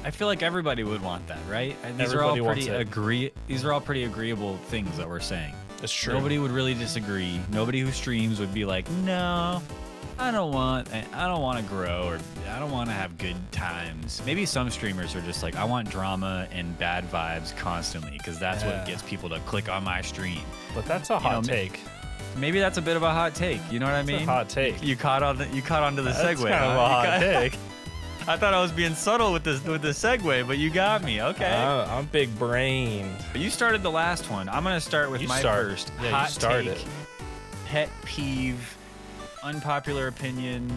I feel like everybody would want that, right? And these Everybody are all wants pretty These are all pretty agreeable things that we're saying. It's true. Nobody would really disagree. Nobody who streams would be like, no, I don't want to grow, or I don't want to have good times. Maybe some streamers are just like, I want drama and bad vibes constantly because that's what gets people to click on my stream. But that's a hot take. Maybe that's a bit of a hot take. You know what I mean? It's a hot take. You caught onto the segue. That's kind of a hot take. I thought I was being subtle with the segue, but you got me. Okay. I'm big brained. You started the last one. I'm gonna start with first hot take, pet peeve, unpopular opinion,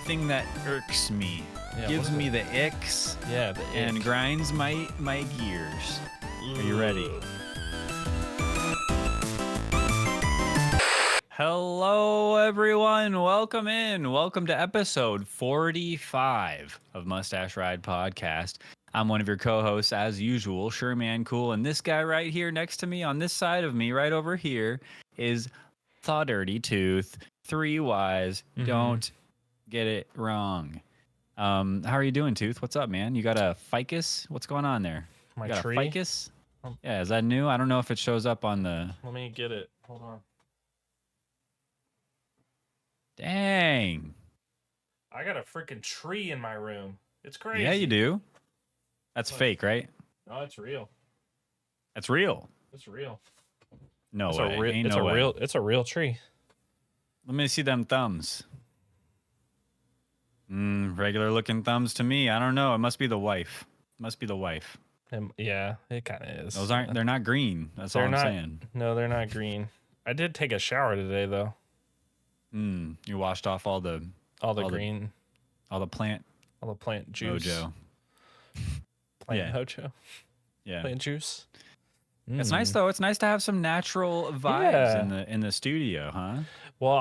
thing that irks me, gives me the icks, and grinds my gears. Are you ready? Hello, everyone. Welcome in. Welcome to episode 45 of Mustache Ride podcast. I'm one of your co-hosts, as usual, SureManCool, and this guy right here next to me, on this side of me, right over here, is Thaw Dirty Tooth. 3 Ys. Don't get it wrong. How are you doing, Tooth? What's up, man? You got a ficus? What's going on there? My you got tree? a ficus? Yeah, is that new? I don't know if it shows up on the... Let me get it. Hold on. Dang. I got a freaking tree in my room. It's crazy. Yeah, you do. That's fake, right? No, it's real. That's real. It's real. No it's way. Ain't it's no a way. real. It's a real tree. Let me see them thumbs. Regular looking thumbs to me. I don't know. It must be the wife. Must be the wife. Yeah, it kind of is. They're not green. That's all I'm saying. No, they're not green. I did take a shower today though. You washed off all the green, all the plant juice. mojo. Mojo. Yeah. Plant juice. It's nice though. It's nice to have some natural vibes in the studio, huh? Well,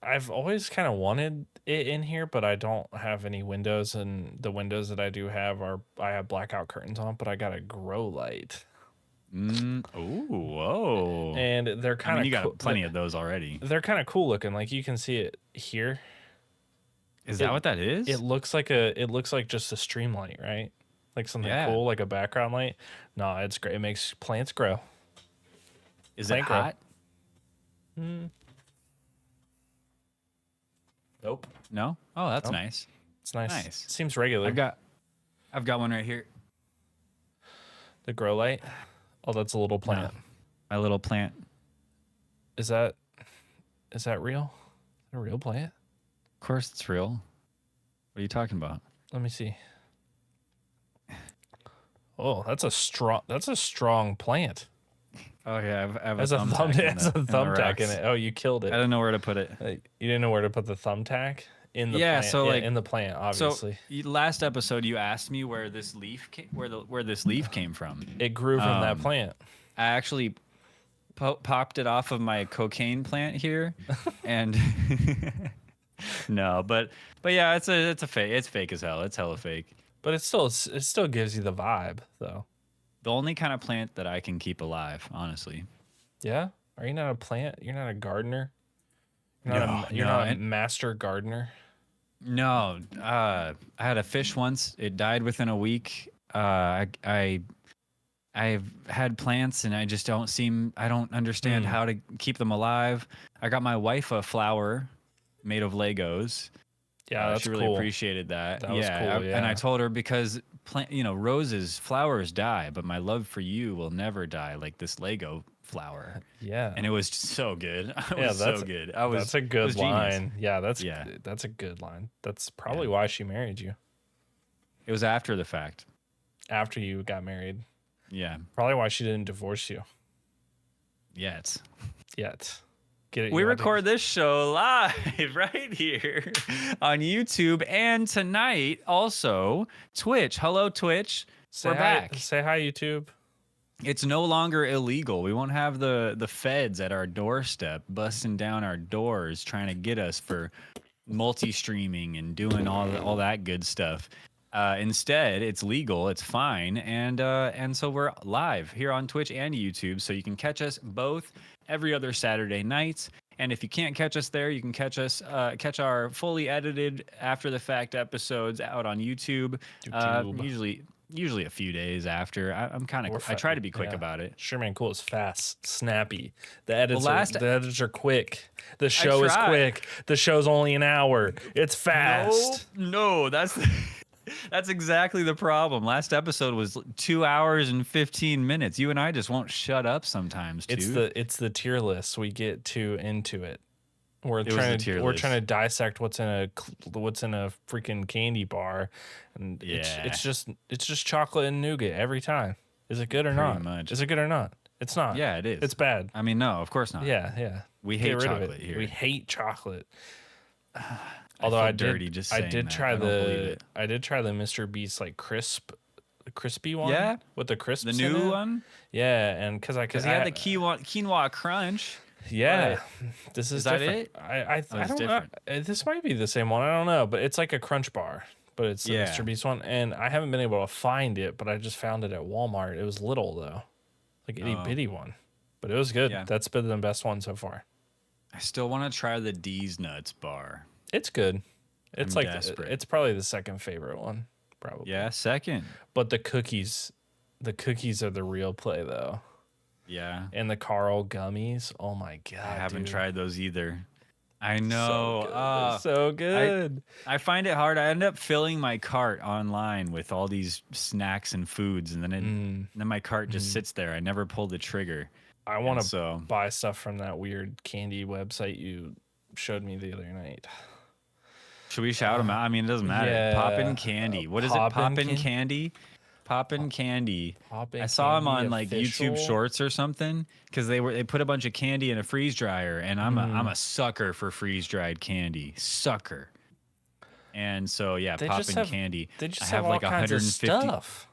I've always kind of wanted it in here, but I don't have any windows, and the windows that I do have I have blackout curtains on, but I got a grow light. Oh, whoa. And they're kind of you got plenty of those already. They're kind of cool looking. Like you can see it here. Is that what that is? It looks like just a stream light, right? Like something cool, like a background light. No, it's great. It makes plants grow. Is it hot? Nope. No? Oh, that's nice. It's nice. It seems regular. I've got one right here. The grow light. Oh, that's a little plant. No, my little plant. Is that real? A real plant? Of course it's real. What are you talking about? Let me see. Oh, that's a strong plant. Oh yeah, I have a thumbtack in it. Oh, you killed it. I didn't know where to put it. You didn't know where to put the thumbtack in the plant. So like in the plant, obviously. So last episode you asked me where this leaf came from. It grew from that plant. I actually popped it off of my cocaine plant here, and no, but yeah, it's fake. It's fake as hell. It's hella fake. But it still gives you the vibe though. The only kind of plant that I can keep alive, honestly. Yeah? Are you not a plant? You're not a gardener? You're not a master gardener? No. I had a fish once. It died within a week. I've had plants and I don't understand how to keep them alive. I got my wife a flower made of Legos. Yeah, that's she really cool. appreciated that. That was cool, yeah. And I told her because flowers die, but my love for you will never die, like this Lego flower. Yeah. And it was so good. So good. That's a good line. Yeah, that's a good line. That's probably why she married you. It was after the fact. After you got married. Yeah. Probably why she didn't divorce you. Yet. Get it? We record this show live right here on YouTube, and tonight also Twitch. Hello, Twitch. We're back. Say hi, YouTube. It's no longer illegal. We won't have the feds at our doorstep busting down our doors trying to get us for multi-streaming and doing all that good stuff. Instead, it's legal, it's fine, and so we're live here on Twitch and YouTube, so you can catch us both every other Saturday nights, And if you can't catch us there, you can catch our fully edited after the fact episodes out on YouTube. Usually a few days after. I try to be quick about it. SureManCool is fast, snappy. The edits are quick. The I show is try. quick. The show's only an hour. It's fast. No, that's exactly the problem. Last episode was 2 hours and 15 minutes. You and I just won't shut up sometimes, too. It's the tier list. We get too into it. We're It was trying the to tier we're list. trying to dissect what's in a freaking candy bar, and Yeah. it's just chocolate and nougat every time. Is it good or Pretty not? much. Is it good or not? It's not. Yeah, it is. It's bad. I mean, no, of course not. Yeah. We Get hate rid of chocolate it. here. We hate chocolate. Although Although dirty just saying I did that. try I don't believe the it. I did try the Mr. Beast like crispy one. Yeah? with the crisps. The in new it. one? Yeah, and because Because he had the quinoa crunch. Yeah, this is that different. it? I it's don't know. different. This might be the same one. I don't know, but it's like a crunch bar, but it's the Yeah. Mr. Beast one, and I haven't been able to find it, but I just found it at Walmart. It was little though, like itty bitty one, but it was good. Yeah. That's been the best one so far. I still want to try the D's Nuts bar. It's good. It's I'm like desperate. it's probably the second favorite one, probably. Yeah, second. But the cookies are the real play though. Yeah. And the Carl gummies. Oh my god. I haven't dude. tried those either. I know. So good. I find it hard. I end up filling my cart online with all these snacks and foods, and then my cart just sits there. I never pull the trigger. I want to So buy stuff from that weird candy website you showed me the other night. should we shout them out? I mean, it doesn't matter. yeah. Poppin' Candy. What is it? Poppin' Candy. Poppin' Candy. I saw them on like YouTube Shorts or something because they put a bunch of candy in a freeze dryer, and I'm a sucker for freeze dried candy. Sucker. And so yeah, Poppin' Candy. They just I have have like all kinds of 150. stuff.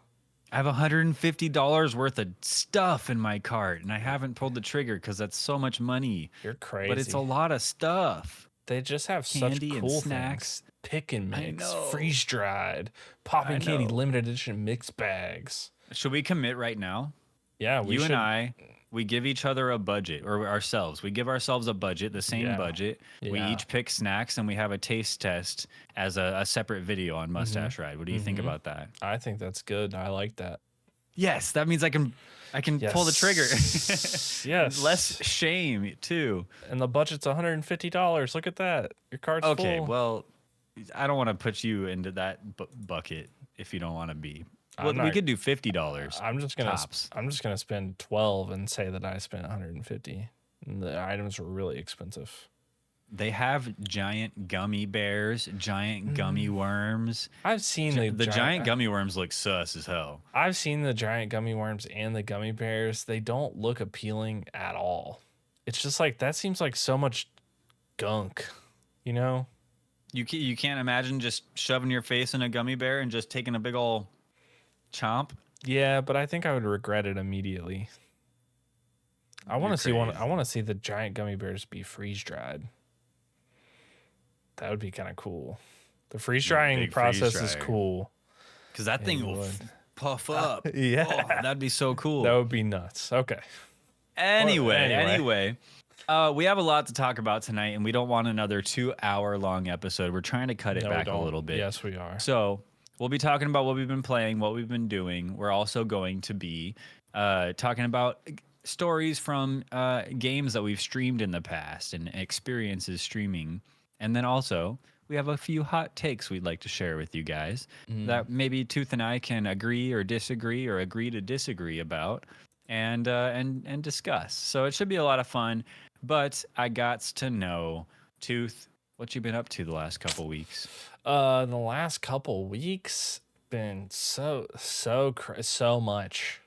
I have $150 worth of stuff in my cart, and I haven't pulled the trigger because that's so much money. You're crazy. But it's a lot of stuff. They just have Candy such and cool snacks. things. Pick and mix, know. freeze dried, Poppin' I Candy know. limited edition mix bags. Should we commit right now? Yeah, we You should. and I, we give each other a budget, or ourselves. We give ourselves a budget, the same Yeah. budget. We Yeah. each pick snacks, and we have a taste test as a separate video on Mustache Ride. What do you think about that? I think that's good. I like that. Yes, that means I can pull the trigger. Yes. Less shame too. And the budget's $150. Look at that. Your card's Okay, full. well, I don't want to put you into that bucket if you don't want to be. Well, we not- could do $50. I'm just gonna tops. I'm just gonna spend 12 and say that I spent 150. And the items were really expensive. They have giant gummy bears, giant gummy worms. I've seen The giant gummy worms look sus as hell. I've seen the giant gummy worms and the gummy bears. They don't look appealing at all. It's just like that seems like so much gunk, you know? You can't imagine just shoving your face in a gummy bear and just taking a big ol' chomp. Yeah, but I think I would regret it immediately. I want to see one. I want to see the giant gummy bears be freeze dried. That would be kind of cool. The freeze drying big process freeze is dryer. cool. Because that thing it will would. puff up. Yeah. Oh, that'd be so cool. That would be nuts. Okay. Anyway. We have a lot to talk about tonight, and we don't want another 2-hour long episode. We're trying to cut it No, we back a don't. little bit. Yes, we are. So we'll be talking about what we've been playing, what we've been doing. We're also going to be talking about stories from games that we've streamed in the past and experiences streaming. And then also, we have a few hot takes we'd like to share with you guys that maybe Tooth and I can agree or disagree or agree to disagree about and discuss. So it should be a lot of fun. But I got to know, Tooth, what you been up to the last couple weeks? The last couple weeks been so much.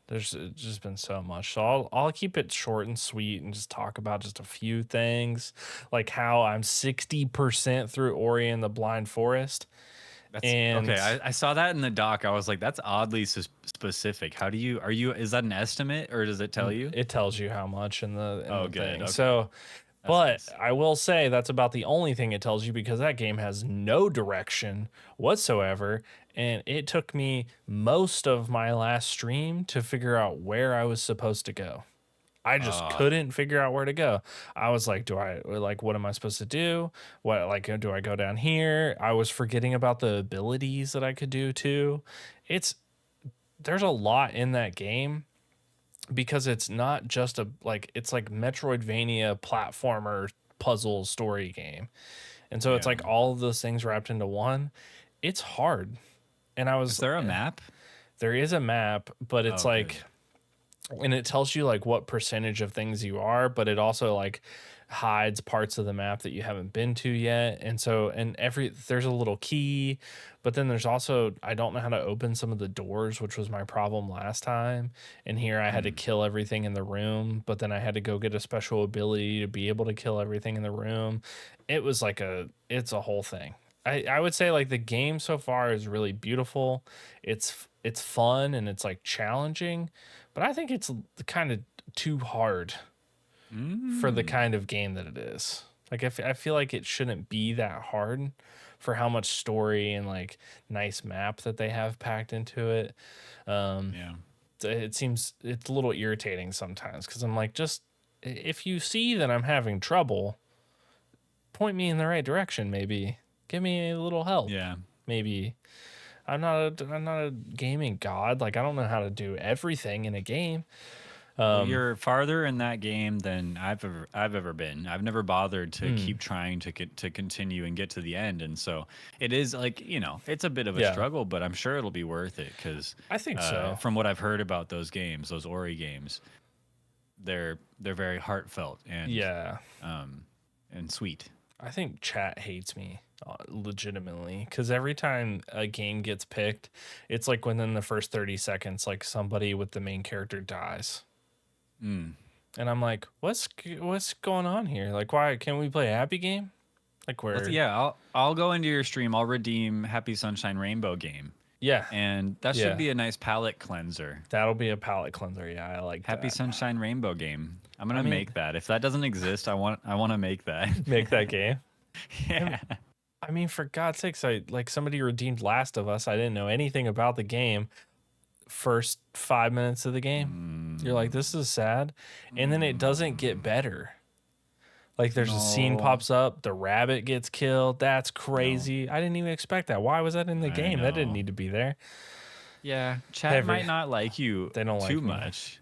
There's just been so much. So I'll keep it short and sweet and just talk about just a few things, like how I'm 60% through Ori and the Blind Forest. Okay. I saw that in the doc. I was like, that's oddly specific. Is that an estimate or does it tell you? It tells you how much in the good. thing. Okay. So, but nice. I will say that's about the only thing it tells you because that game has no direction whatsoever. And it took me most of my last stream to figure out where I was supposed to go. I just couldn't figure out where to go. I was like, what am I supposed to do? Do I go down here? I was forgetting about the abilities that I could do too. There's a lot in that game because it's not just it's like Metroidvania platformer puzzle story game. And so it's like all of those things wrapped into one. It's hard. And Is there a map? There is a map, but it's and it tells you like what percentage of things you are, but it also like hides parts of the map that you haven't been to yet. And so, there's a little key, but then there's also, I don't know how to open some of the doors, which was my problem last time. And here I had to kill everything in the room, but then I had to go get a special ability to be able to kill everything in the room. It was like it's a whole thing. I would say like the game so far is really beautiful. It's fun and it's like challenging, but I think it's kind of too hard for the kind of game that it is. Like I feel like it shouldn't be that hard for how much story and like nice map that they have packed into it. It seems it's a little irritating sometimes because I'm like, just if you see that I'm having trouble, point me in the right direction. Maybe give me a little help. Yeah, maybe. I'm not a gaming god. Like I don't know how to do everything in a game. You're farther in that game than I've ever been. I've never bothered to keep trying to continue and get to the end, and so it is like, it's a bit of a struggle, but I'm sure it'll be worth it because I think so. From what I've heard about those games, those Ori games, they're very heartfelt and and sweet. I think chat hates me legitimately because every time a game gets picked, it's like within the first 30 seconds, like somebody with the main character dies. And I'm like, what's going on here? Like, why can't we play a happy game? Like where? I'll go into your stream. I'll redeem Happy Sunshine Rainbow game. Yeah, and that should be a nice palate cleanser. That'll be a palate cleanser. Yeah, I like Happy Sunshine Rainbow game. I'm gonna make that. If that doesn't exist, I want to make that. Make that game. Yeah. I mean, for God's sakes, somebody redeemed Last of Us. I didn't know anything about the game. First 5 minutes of the game, you're like, this is sad, and then it doesn't get better. Like there's a scene pops up, the rabbit gets killed. That's crazy. I didn't even expect that. Why was that in the game? That didn't need to be there. Yeah, chat might not like you. They don't like too much.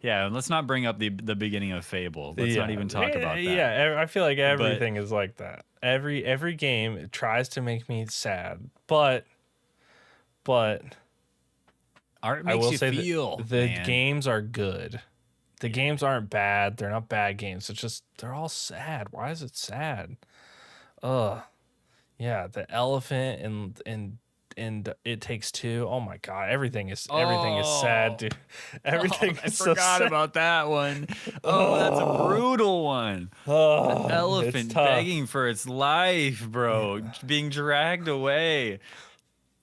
Yeah, let's not bring up the beginning of Fable. Let's not even talk about that. Yeah, I feel like everything is like that. Every game tries to make me sad, but art makes you feel. The games are good. The games aren't bad. They're not bad games. It's just they're all sad. Why is it sad? Yeah, the elephant and It Takes Two. Oh my God, everything is sad, dude. Everything is so sad. I forgot about that one. That's a brutal one. An elephant begging for its life, bro, being dragged away.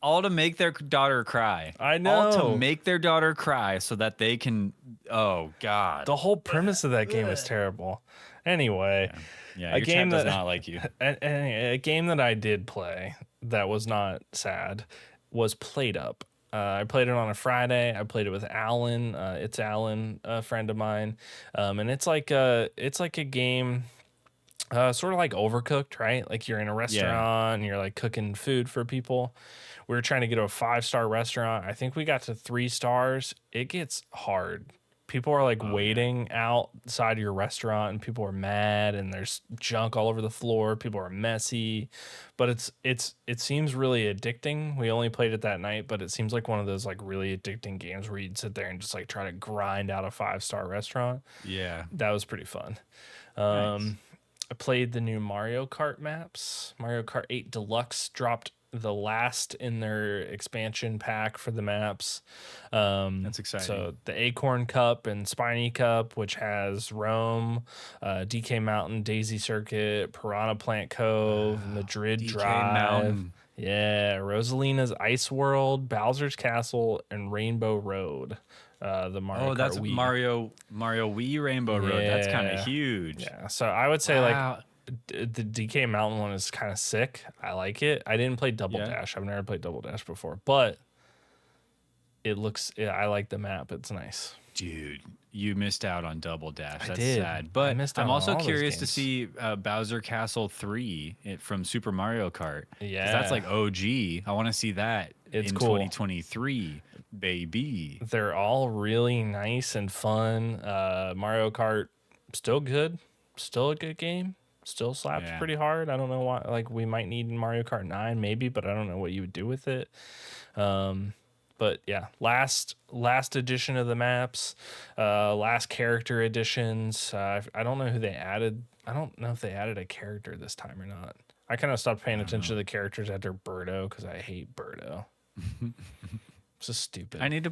All to make their daughter cry. I know. All to make their daughter cry so that they can. Oh God. The whole premise of that game is terrible. Anyway, yeah, your chat does not like you. A game that I did play that was not sad was Played Up. I played it on a Friday. I played it with Alan. It's Alan, a friend of mine, and it's like a game. Sort of like Overcooked, right? Like you're in a restaurant and you're like cooking food for people. We were trying to get to a 5-star restaurant. I think we got to 3 stars. It gets hard. People are like waiting outside your restaurant and people are mad and there's junk all over the floor. People are messy, but it seems really addicting. We only played it that night, but it seems like one of those like really addicting games where you'd sit there and just like try to grind out a 5-star restaurant. Yeah. That was pretty fun. Nice. I played the new Mario Kart maps. Mario Kart 8 Deluxe dropped the last in their expansion pack for the maps. That's exciting. So the Acorn Cup and Spiny Cup, which has Rome, DK Mountain, Daisy Circuit, Piranha Plant Cove, Madrid DK Drive. Mountain. Yeah, Rosalina's Ice World, Bowser's Castle, and Rainbow Road. The Mario Kart that's Wii. Mario Wii Rainbow Road. That's kind of huge. Yeah, so I would say like the DK Mountain one is kind of sick. I like it. I didn't play Double Dash. I've never played Double Dash before, but it looks. I like the map. It's nice. Dude, you missed out on Double Dash. I That's did. sad. I But missed out I'm on also all those curious to games. see Bowser Castle 3 from Super Mario Kart. Because that's Yeah. like OG. I want to see that It's in cool. 2023, baby. They're all really nice and fun. Mario Kart, still good. Still a good game. Still slaps Yeah. pretty hard. I don't know why. Like, we might need Mario Kart 9 maybe, but I don't know what you would do with it. But yeah, last edition of the maps, last character additions. I don't know who they added. I don't know if they added a character this time or not. I kind of stopped paying attention to the characters after Birdo because I hate Birdo. It's just stupid. I need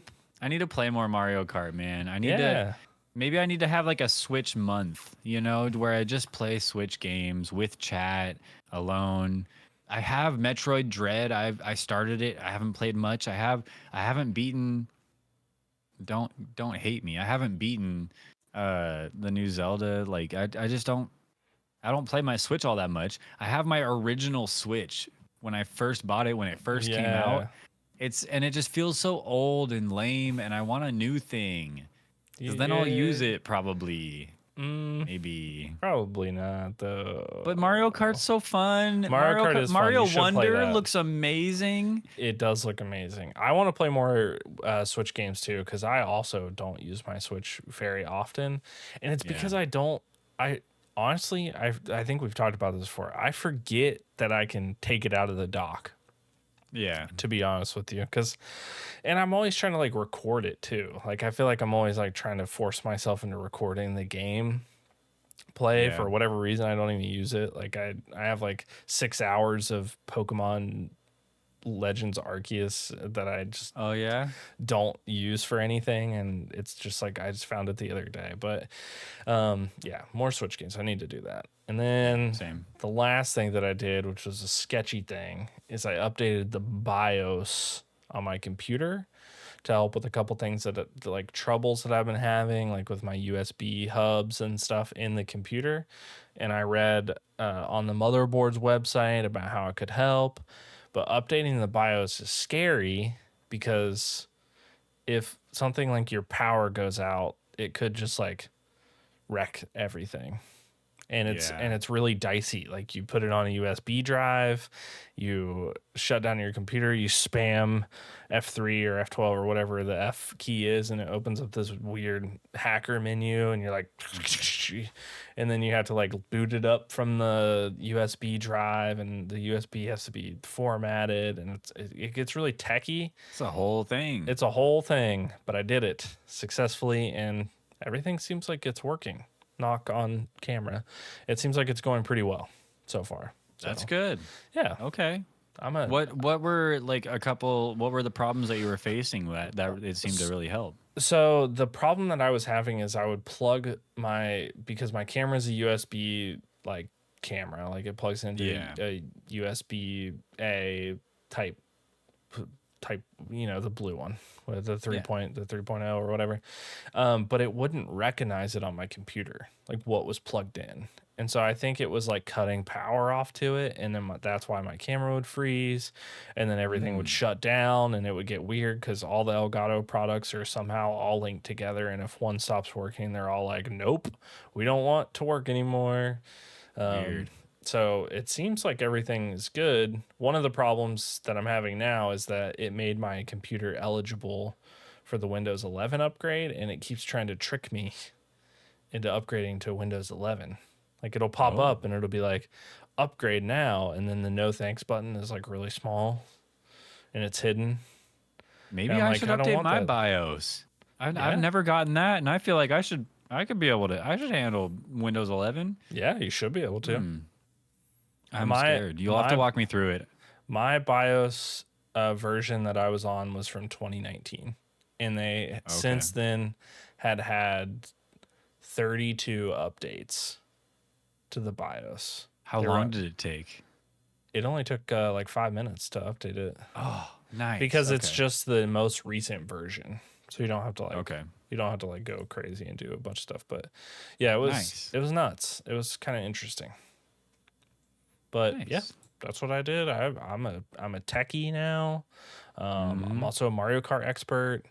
to play more Mario Kart, man. Yeah. Maybe I need to have like a Switch month, where I just play Switch games with chat alone. I have Metroid Dread. I started it. I haven't played much. I haven't beaten. Don't hate me. I haven't beaten the new Zelda. Like I just don't. I don't play my Switch all that much. I have my original Switch when I first bought it when it first came out. And it just feels so old and lame, and I want a new thing. Because then I'll use it probably. Maybe. Probably not though. But Mario Kart's so fun. Mario Kart is fun. Mario You should play Wonder that. looks amazing. It does look amazing. I want to play more Switch games too, because I also don't use my Switch very often, and it's because I honestly I think we've talked about this before. I forget that I can take it out of the dock. Yeah. To be honest with you, and I'm always trying to like record it too. Like I feel like I'm always like trying to force myself into recording the game play for whatever reason. I don't even use it. Like I have like 6 hours of Pokemon Legends Arceus that I just don't use for anything, and it's just like I just found it the other day. But more Switch games. I need to do that. And then the last thing that I did, which was a sketchy thing, is I updated the BIOS on my computer to help with a couple things that like troubles that I've been having, like with my USB hubs and stuff in the computer. And I read on the motherboard's website about how it could help. But updating the BIOS is scary because if something like your power goes out, it could just like wreck everything. And it's really dicey. Like you put it on a USB drive, you shut down your computer, you spam F3 or F12 or whatever the F key is, and it opens up this weird hacker menu, and you're like, and then you have to like boot it up from the USB drive, and the USB has to be formatted, and it gets really techie. It's a whole thing. It's a whole thing, but I did it successfully, and everything seems like it's working. Knock on camera. It seems like it's going pretty well so far. So, that's good. Yeah. Okay. What were the problems that you were facing that it seemed to really help? So the problem that I was having is I would plug because my camera is a USB like camera, like it plugs into a USB A type, the blue one with the 3.0 or whatever. But it wouldn't recognize it on my computer, like what was plugged in. And so I think it was like cutting power off to it. And then that's why my camera would freeze, and then everything would shut down, and it would get weird because all the Elgato products are somehow all linked together. And if one stops working, they're all like, nope, we don't want to work anymore. Weird. So it seems like everything is good. One of the problems that I'm having now is that it made my computer eligible for the Windows 11 upgrade, and it keeps trying to trick me into upgrading to Windows 11. Like it'll pop up and it'll be like, upgrade now, and then the no thanks button is like really small and it's hidden. Maybe I should update my BIOS. I've never gotten that, and I feel like I should handle Windows 11. Yeah, you should be able to. I'm scared. You'll have to walk me through it. My BIOS version that I was on was from 2019, and they since then had 32 updates to the BIOS. How long did it take? It only took like 5 minutes to update it. Oh, nice. Because it's just the most recent version, so you don't have to like you don't have to like go crazy and do a bunch of stuff. But yeah, it was nuts. It was kind of interesting. But yeah, that's what I did. I'm a techie now. I'm also a Mario Kart expert.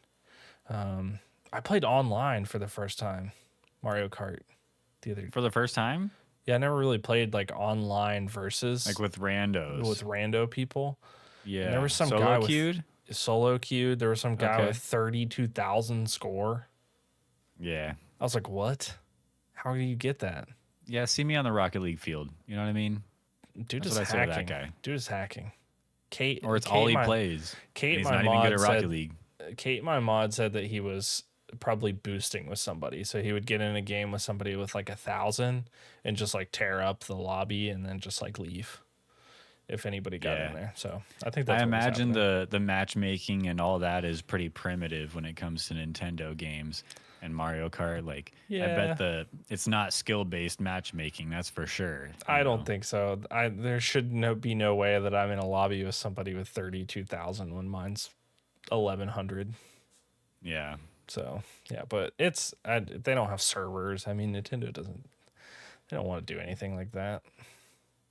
I played online for the first time, Mario Kart For the first time? Yeah, I never really played like online versus Like with randos. with rando people. Yeah. And there was some solo guy queued? with solo queued. There was some guy Okay. with 32,000 score. Yeah. I was like, what? How do you get that? Yeah, see me on the Rocket League field. You know what I mean? Dude That's is what I say to that hacking. guy. Dude is hacking. Kate, Or it's Kate, all he my, plays. Kate, He's my not even good mod at Rocket said, League. Kate, my mod said that he was probably boosting with somebody. So he would get in a game with somebody with like 1,000 and just like tear up the lobby and then just like leave if anybody got in there. So I think that's I what was imagine happening. the matchmaking and all that is pretty primitive when it comes to Nintendo games and Mario Kart. Like, I bet it's not skill based matchmaking. That's for sure. I don't think so. There should be no way that I'm in a lobby with somebody with 32,000 when mine's 1,100. Yeah. So yeah, but they don't have servers. I mean, Nintendo doesn't. They don't want to do anything like that.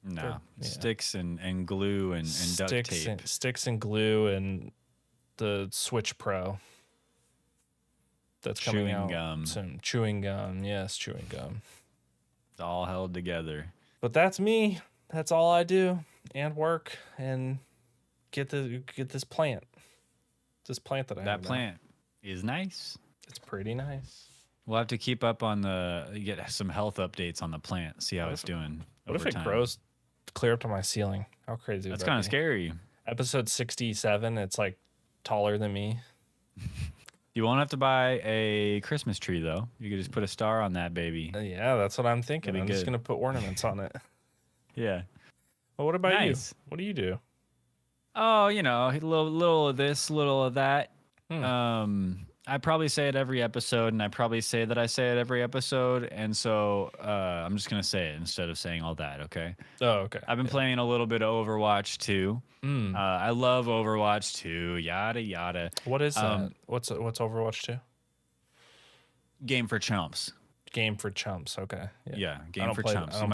No, sticks and glue and duct tape. Sticks and glue and the Switch Pro. That's coming chewing out gum. soon. Chewing gum, yes, chewing gum. It's all held together. But that's me. That's all I do, and work and get this plant. This plant that I have. That plant is nice. It's pretty nice. We'll have to keep up on get some health updates on the plant. See how it's doing. What if it grows clear up to my ceiling? How crazy would that be? That's kind of scary. Episode 67, it's like taller than me. You won't have to buy a Christmas tree though. You could just put a star on that baby. Yeah, that's what I'm thinking. I'm just gonna put ornaments on it. Yeah. Well, what about you? What do you do? Oh, a little of this, little of that. I probably say it every episode, and I probably say that I say it every episode, and so I'm just gonna say it instead of saying all that. Okay. Oh, okay. I've been playing a little bit of Overwatch 2. I love Overwatch 2. Yada yada. What is that? What's Overwatch 2? Game for chumps. Game for chumps. Okay. Yeah, game for chumps. I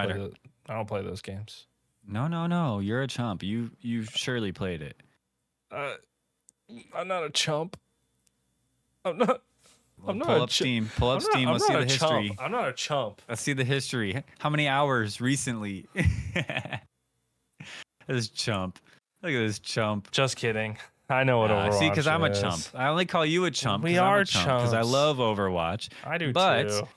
don't play those games. No. You're a chump. You surely played it. I'm not a chump. I'm not. Pull up Steam. Pull up Steam. Let's see the history. I'm not a chump. Let's see the history. How many hours recently? This chump. Look at this chump. Just kidding. I know what Overwatch is. See, because I'm a chump. I only call you a chump. We are chumps. Because I love Overwatch. I do but too.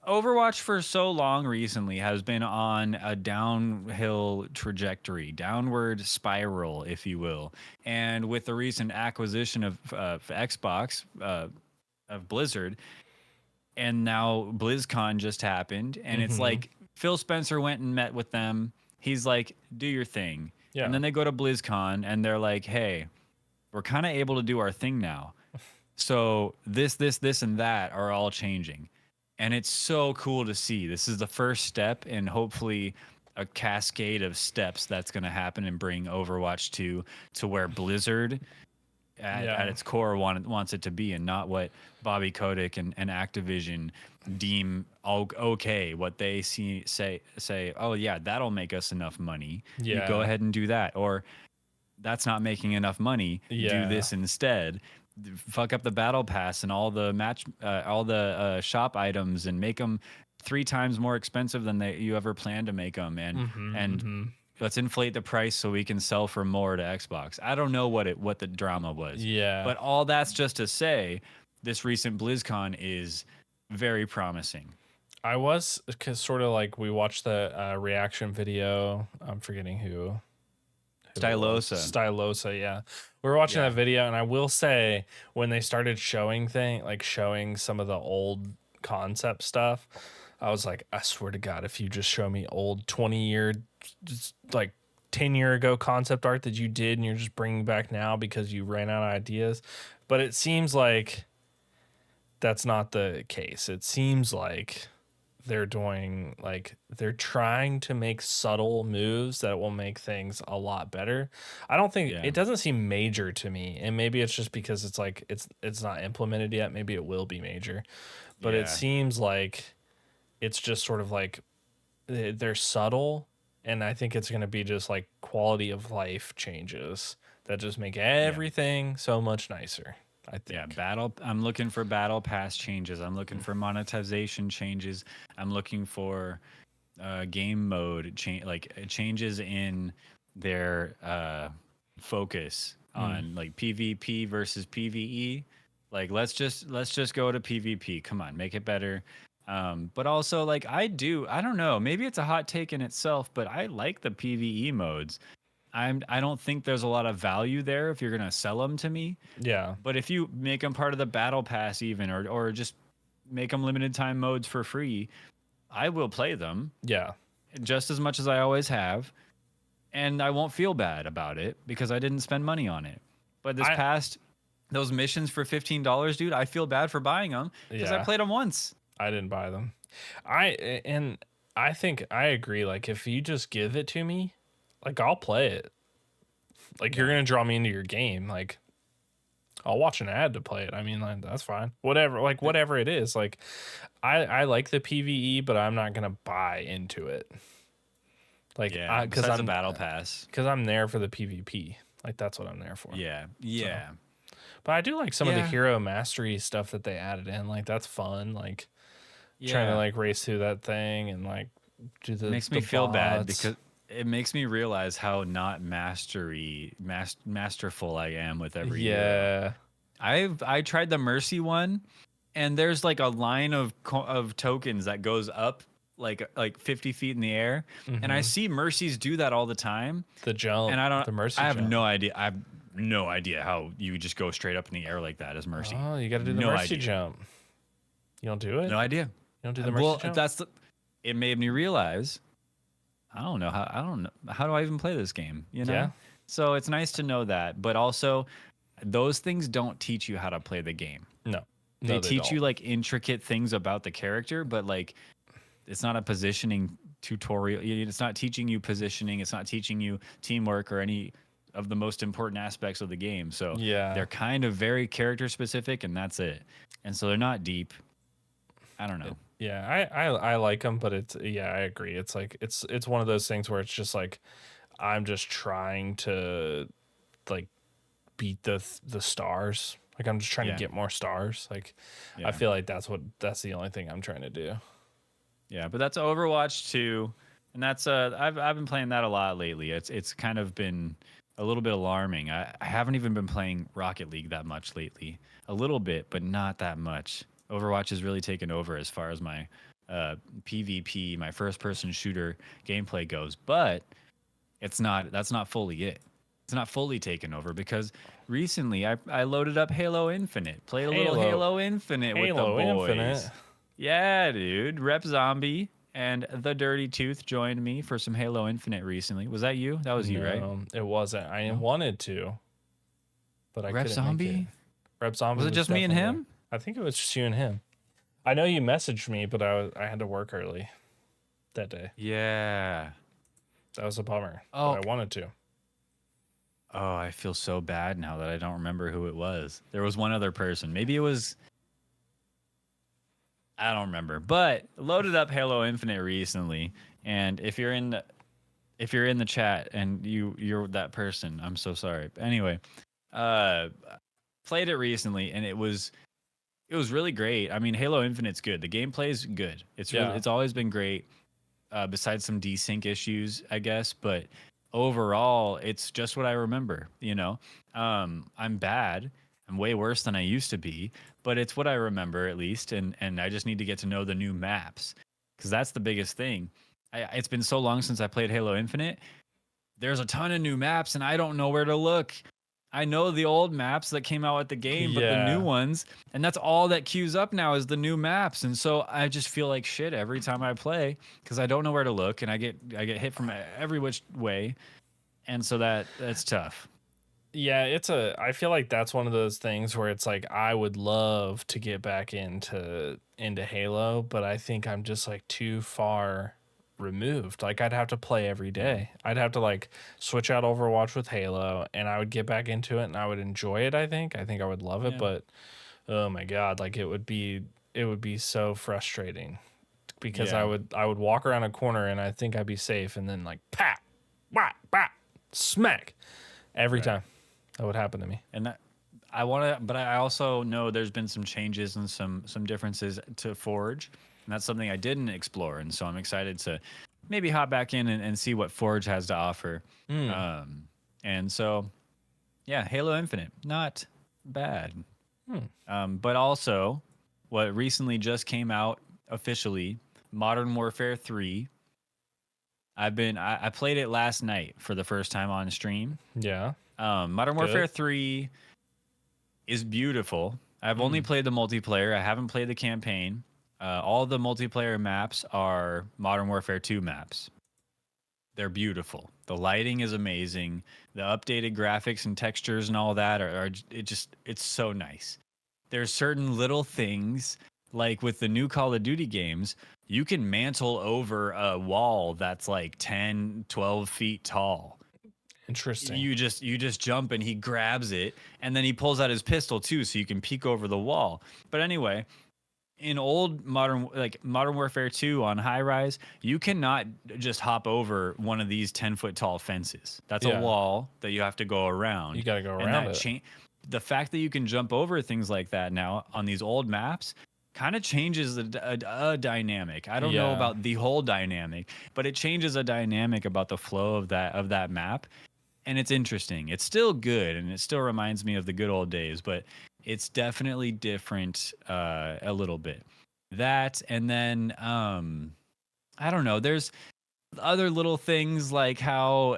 Overwatch for so long recently has been on a downhill trajectory, downward spiral, if you will. And with the recent acquisition of Xbox, of Blizzard, and now BlizzCon just happened, and it's like Phil Spencer went and met with them. He's like, do your thing. Yeah. And then they go to BlizzCon, and they're like, hey, we're kind of able to do our thing now. So this, and that are all changing. And it's so cool to see. This is the first step in hopefully a cascade of steps that's going to happen and bring Overwatch 2 to where Blizzard at its core wants it to be, and not what Bobby Kotick and Activision deem okay. What they say, oh yeah, that'll make us enough money. Yeah. You go ahead and do that. Or that's not making enough money. Do this instead. Fuck up the battle pass and all the shop items and make them 3 times more expensive than you ever planned to make them, and let's inflate the price so we can sell for more to Xbox. I don't know what the drama was. Yeah. But all that's just to say, this recent BlizzCon is very promising. I was, because sort of like we watched the reaction video. I'm forgetting who. Stylosa, yeah. We were watching that video, and I will say, when they started showing some of the old concept stuff, I was like, I swear to God, if you just show me old 20-year, like 10-year ago concept art that you did and you're just bringing back now because you ran out of ideas. But it seems like that's not the case. It seems like they're trying to make subtle moves that will make things a lot better. I don't think it doesn't seem major to me, and maybe it's just because it's like it's not implemented yet. Maybe it will be major, but it seems like it's just sort of like they're subtle, and I think it's going to be just like quality of life changes that just make everything so much nicer. I think. I'm looking for battle pass changes. I'm looking for monetization changes. I'm looking for game mode changes in their focus on like PvP versus PvE. Like let's just go to PvP. Come on, make it better. But also like I don't know, maybe it's a hot take in itself, but I like the PvE modes. I don't think there's a lot of value there if you're gonna sell them to me. Yeah. But if you make them part of the battle pass, even or just make them limited time modes for free, I will play them Yeah. just as much as I always have, and I won't feel bad about it because I didn't spend money on it. But those missions for $15, dude, I feel bad for buying them because I played them once. I didn't buy them. I think I agree. Like if you just give it to me, like I'll play it. Like you're gonna draw me into your game. Like I'll watch an ad to play it. I mean, like, that's fine. Whatever. Like whatever it is. Like I like the PVE, but I'm not gonna buy into it. Like because I'm a battle pass. Because I'm there for the PvP. Like that's what I'm there for. Yeah. So. But I do like some of the hero mastery stuff that they added in. Like that's fun. Like trying to like race through that thing and like do the makes me feel bad because it makes me realize how not masterful I am with every hero. I tried the Mercy one, and there's like a line of tokens that goes up like 50 feet in the air, and I see Mercies do that all the time. The jump, and the Mercy. I have no idea. I have no idea how you just go straight up in the air like that as Mercy. Oh, you got to do the Mercy jump. You don't do it? No idea. You don't do the Mercy jump? It made me realize. I don't know how do I even play this game, you know? Yeah. So it's nice to know that, but also those things don't teach you how to play the game. No. They teach you like intricate things about the character, but like it's not a positioning tutorial. It's not teaching you positioning, it's not teaching you teamwork or any of the most important aspects of the game. So they're kind of very character specific, and that's it. And so they're not deep. I don't know. Yeah, I like them, but I agree. It's like it's one of those things where it's just like I'm just trying to like beat the stars. Like I'm just trying to get more stars. Like I feel like that's the only thing I'm trying to do. Yeah, but that's Overwatch 2, and that's I've been playing that a lot lately. It's kind of been a little bit alarming. I haven't even been playing Rocket League that much lately. A little bit, but not that much. Overwatch has really taken over as far as my PvP, my first-person shooter gameplay goes. But that's not fully it. It's not fully taken over because recently I loaded up Halo Infinite, played a little Halo Infinite with the boys. Infinite. Yeah, dude. Rep Zombie and the Dirty Tooth joined me for some Halo Infinite recently. Was that you? That was you, right? It wasn't. I wanted to, but I couldn't. Rep Zombie? Rep Zombie. Was it just me and him? I think it was just you and him. I know you messaged me, but I had to work early that day. Yeah. That was a bummer. Oh. But I wanted to. Oh, I feel so bad now that I don't remember who it was. There was one other person. Maybe it was... I don't remember. But loaded up Halo Infinite recently, and if you're in the chat and you're that person, I'm so sorry. Anyway, played it recently, and it was really great. I mean, Halo Infinite's good. The gameplay's good. It's always been great, besides some desync issues, I guess. But overall, it's just what I remember. You know, I'm bad. I'm way worse than I used to be, but it's what I remember at least. And I just need to get to know the new maps because that's the biggest thing. It's been so long since I played Halo Infinite. There's a ton of new maps, and I don't know where to look. I know the old maps that came out with the game, but the new ones, and that's all that queues up now is the new maps. And so I just feel like shit every time I play because I don't know where to look, and I get hit from every which way, and so that's tough. Yeah, I feel like that's one of those things where it's like I would love to get back into Halo, but I think I'm just like too far removed. Like I'd have to play every day. I'd have to like switch out Overwatch with Halo, and I would get back into it and I would enjoy it. I think I would love it, but oh my god, like it would be so frustrating because I would walk around a corner and I think I'd be safe, and then like pat, whack, smack every time. That would happen to me. And I want to, but I also know there's been some changes and some differences to Forge, and that's something I didn't explore, and so I'm excited to maybe hop back in and see what Forge has to offer. Mm. And so, yeah, Halo Infinite, not bad. Hmm. But also, what recently just came out officially, Modern Warfare 3. I played it last night for the first time on stream. Yeah. Modern Warfare 3 is beautiful. I've only played the multiplayer. I haven't played the campaign. All the multiplayer maps are Modern Warfare 2 maps. They're beautiful. The lighting is amazing. The updated graphics and textures and all that it's so nice. There's certain little things like with the new Call of Duty games, you can mantle over a wall that's like 10, 12 feet tall. Interesting. You just jump and he grabs it and then he pulls out his pistol too so you can peek over the wall. But anyway, in old Modern Warfare 2 on high rise, you cannot just hop over one of these 10-foot tall fences. That's a wall that you have to go around. You got to go and around that it. The fact that you can jump over things like that now on these old maps kind of changes a dynamic. I don't know about the whole dynamic, but it changes a dynamic about the flow of that map. And it's interesting. It's still good, and it still reminds me of the good old days, but it's definitely different a little bit. That, and then I don't know. There's other little things like how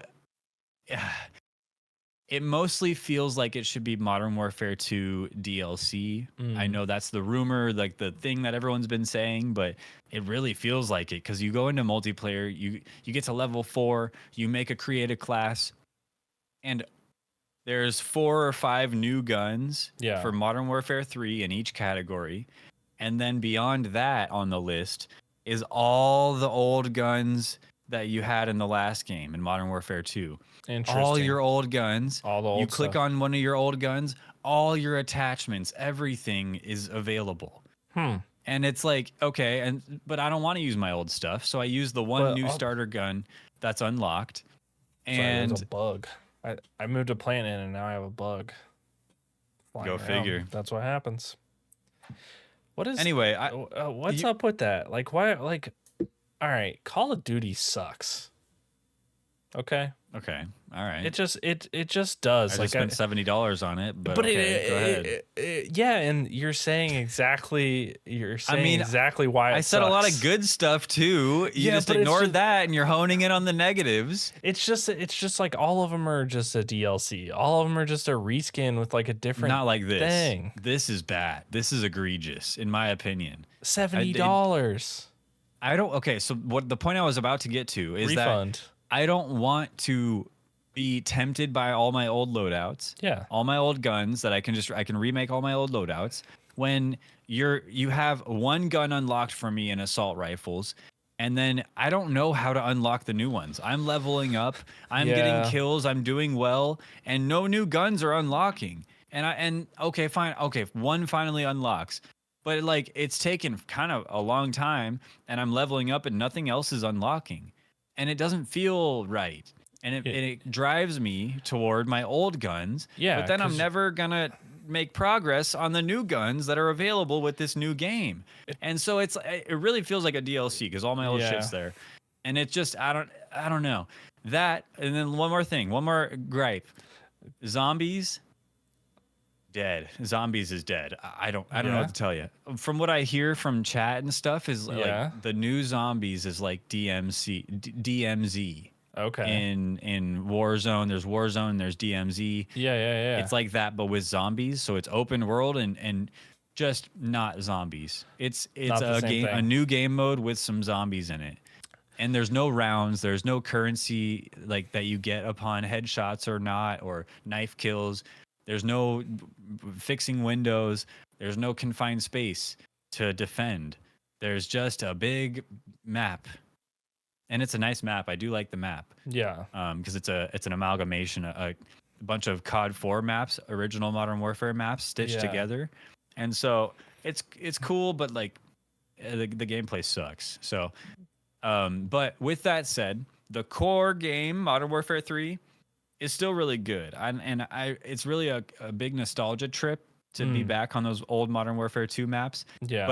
it mostly feels like it should be Modern Warfare 2 DLC. I know that's the rumor, like the thing that everyone's been saying, but it really feels like it because you go into multiplayer, you get to level 4, you make a creative class, and there's 4 or 5 new guns for Modern Warfare 3 in each category. And then beyond that on the list is all the old guns that you had in the last game in Modern Warfare 2. All your old guns. All the old you click stuff. on one of your old guns, all your attachments, everything is available. And it's like, okay, but I don't want to use my old stuff, so I use the one new starter gun that's unlocked. And there's a bug. I moved a plant in and now I have a bug. Go figure. That's what happens. What is anyway? What's up with that? Like, why? Like, all right, Call of Duty sucks. Okay. Okay. All right. It just does. I just spent $70 on it, but okay, go ahead. Yeah, and you're saying exactly. Exactly why it I said sucks. a lot of good stuff too. You just ignored that, and you're honing in on the negatives. It's just like all of them are just a DLC. All of them are just a reskin with like a different. Not like this thing. This is bad. This is egregious, in my opinion. $70. I don't. Okay, so what the point I was about to get to is Refund. that I don't want to be tempted by all my old loadouts. Yeah. All my old guns that I can remake all my old loadouts. When you have one gun unlocked for me in assault rifles, and then I don't know how to unlock the new ones. I'm leveling up, I'm getting kills, I'm doing well, and no new guns are unlocking. And okay, fine. Okay, one finally unlocks. But like it's taken kind of a long time, and I'm leveling up and nothing else is unlocking. And it doesn't feel right. And it drives me toward my old guns. Yeah. But then I'm never going to make progress on the new guns that are available with this new game. And so it really feels like a DLC because all my old shit's there. And it just, I don't know. That, and then one more gripe. Zombies, dead. Zombies is dead. I don't know what to tell you. From what I hear from chat and stuff is like the new zombies is like DMZ. Okay. In Warzone, there's Warzone, there's DMZ. Yeah. It's like that, but with zombies. So it's open world and just not zombies. It's a new game mode with some zombies in it. And there's no rounds, there's no currency like that you get upon headshots or not, or knife kills. There's no fixing windows. There's no confined space to defend. There's just a big map. And it's a nice map. I do like the map. Yeah. Because it's an amalgamation, a bunch of COD 4 maps, original Modern Warfare maps stitched together. And so it's cool, but like the gameplay sucks. So, but with that said, the core game, Modern Warfare 3, is still really good. It's really a big nostalgia trip to be Mm, back on those old Modern Warfare 2 maps. yeah.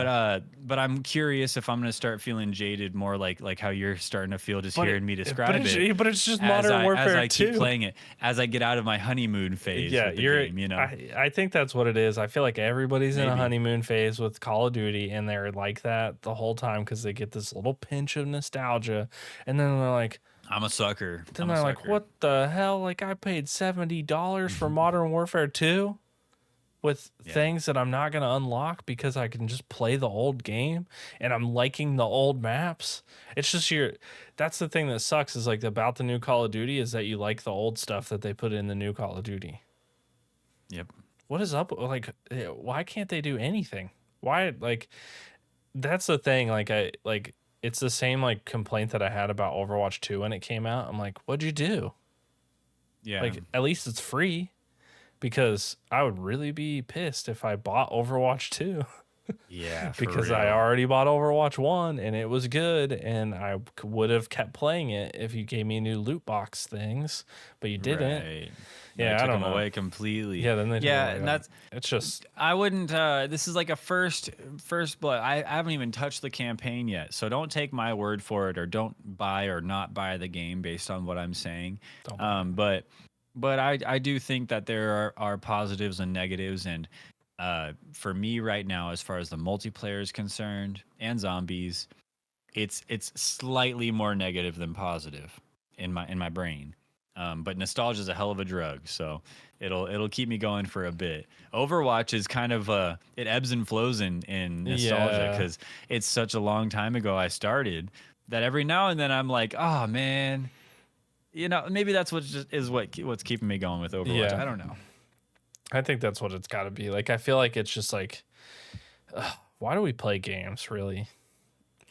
But I'm curious if I'm gonna start feeling jaded more like how you're starting to feel just But hearing me but describe it's it but it's just as Modern I Warfare keep 2. playing it, as I get out of my honeymoon phase Yeah, with the game, you know? I think that's what it is. I feel like everybody's in a Maybe. honeymoon phase with Call of Duty, and they're like that the whole time because they get this little pinch of nostalgia, and then they're like, I'm a sucker. what the hell? Like, I paid $70 for Modern Warfare 2 with Yeah. things that I'm not gonna unlock because I can just play the old game, and I'm liking the old maps. It's just that's the thing that sucks, is like about the new Call of Duty, is that you like the old stuff that they put in the new Call of Duty. Yep. What is up? Like, why can't they do anything? Why, like, that's the thing. It's the same like complaint that I had about Overwatch 2 when it came out. I'm like, what'd you do? Yeah. Like, at least it's free, because I would really be pissed if I bought Overwatch 2 Yeah, for because real. I already bought Overwatch 1 and it was good, and I would have kept playing it if you gave me new loot box things, but you didn't. Right. Yeah, They I took don't them know. away completely. Yeah, then they took it Yeah, away. and that's It's just, I wouldn't this is like a first blood. I haven't even touched the campaign yet. So don't take my word for it, or don't buy or not buy the game based on what I'm saying. don't buy it. But I do think that there are positives and negatives, and for me right now, as far as the multiplayer is concerned and zombies, it's slightly more negative than positive in my brain. But nostalgia is a hell of a drug, so it'll keep me going for a bit. Overwatch is kind of it ebbs and flows in nostalgia Yeah. because it's such a long time ago I started that every now and then I'm like, oh man, you know, maybe that's what's keeping me going with Overwatch. Yeah. I don't know. I think that's what it's got to be. Like, I feel like it's just like, why do we play games, really?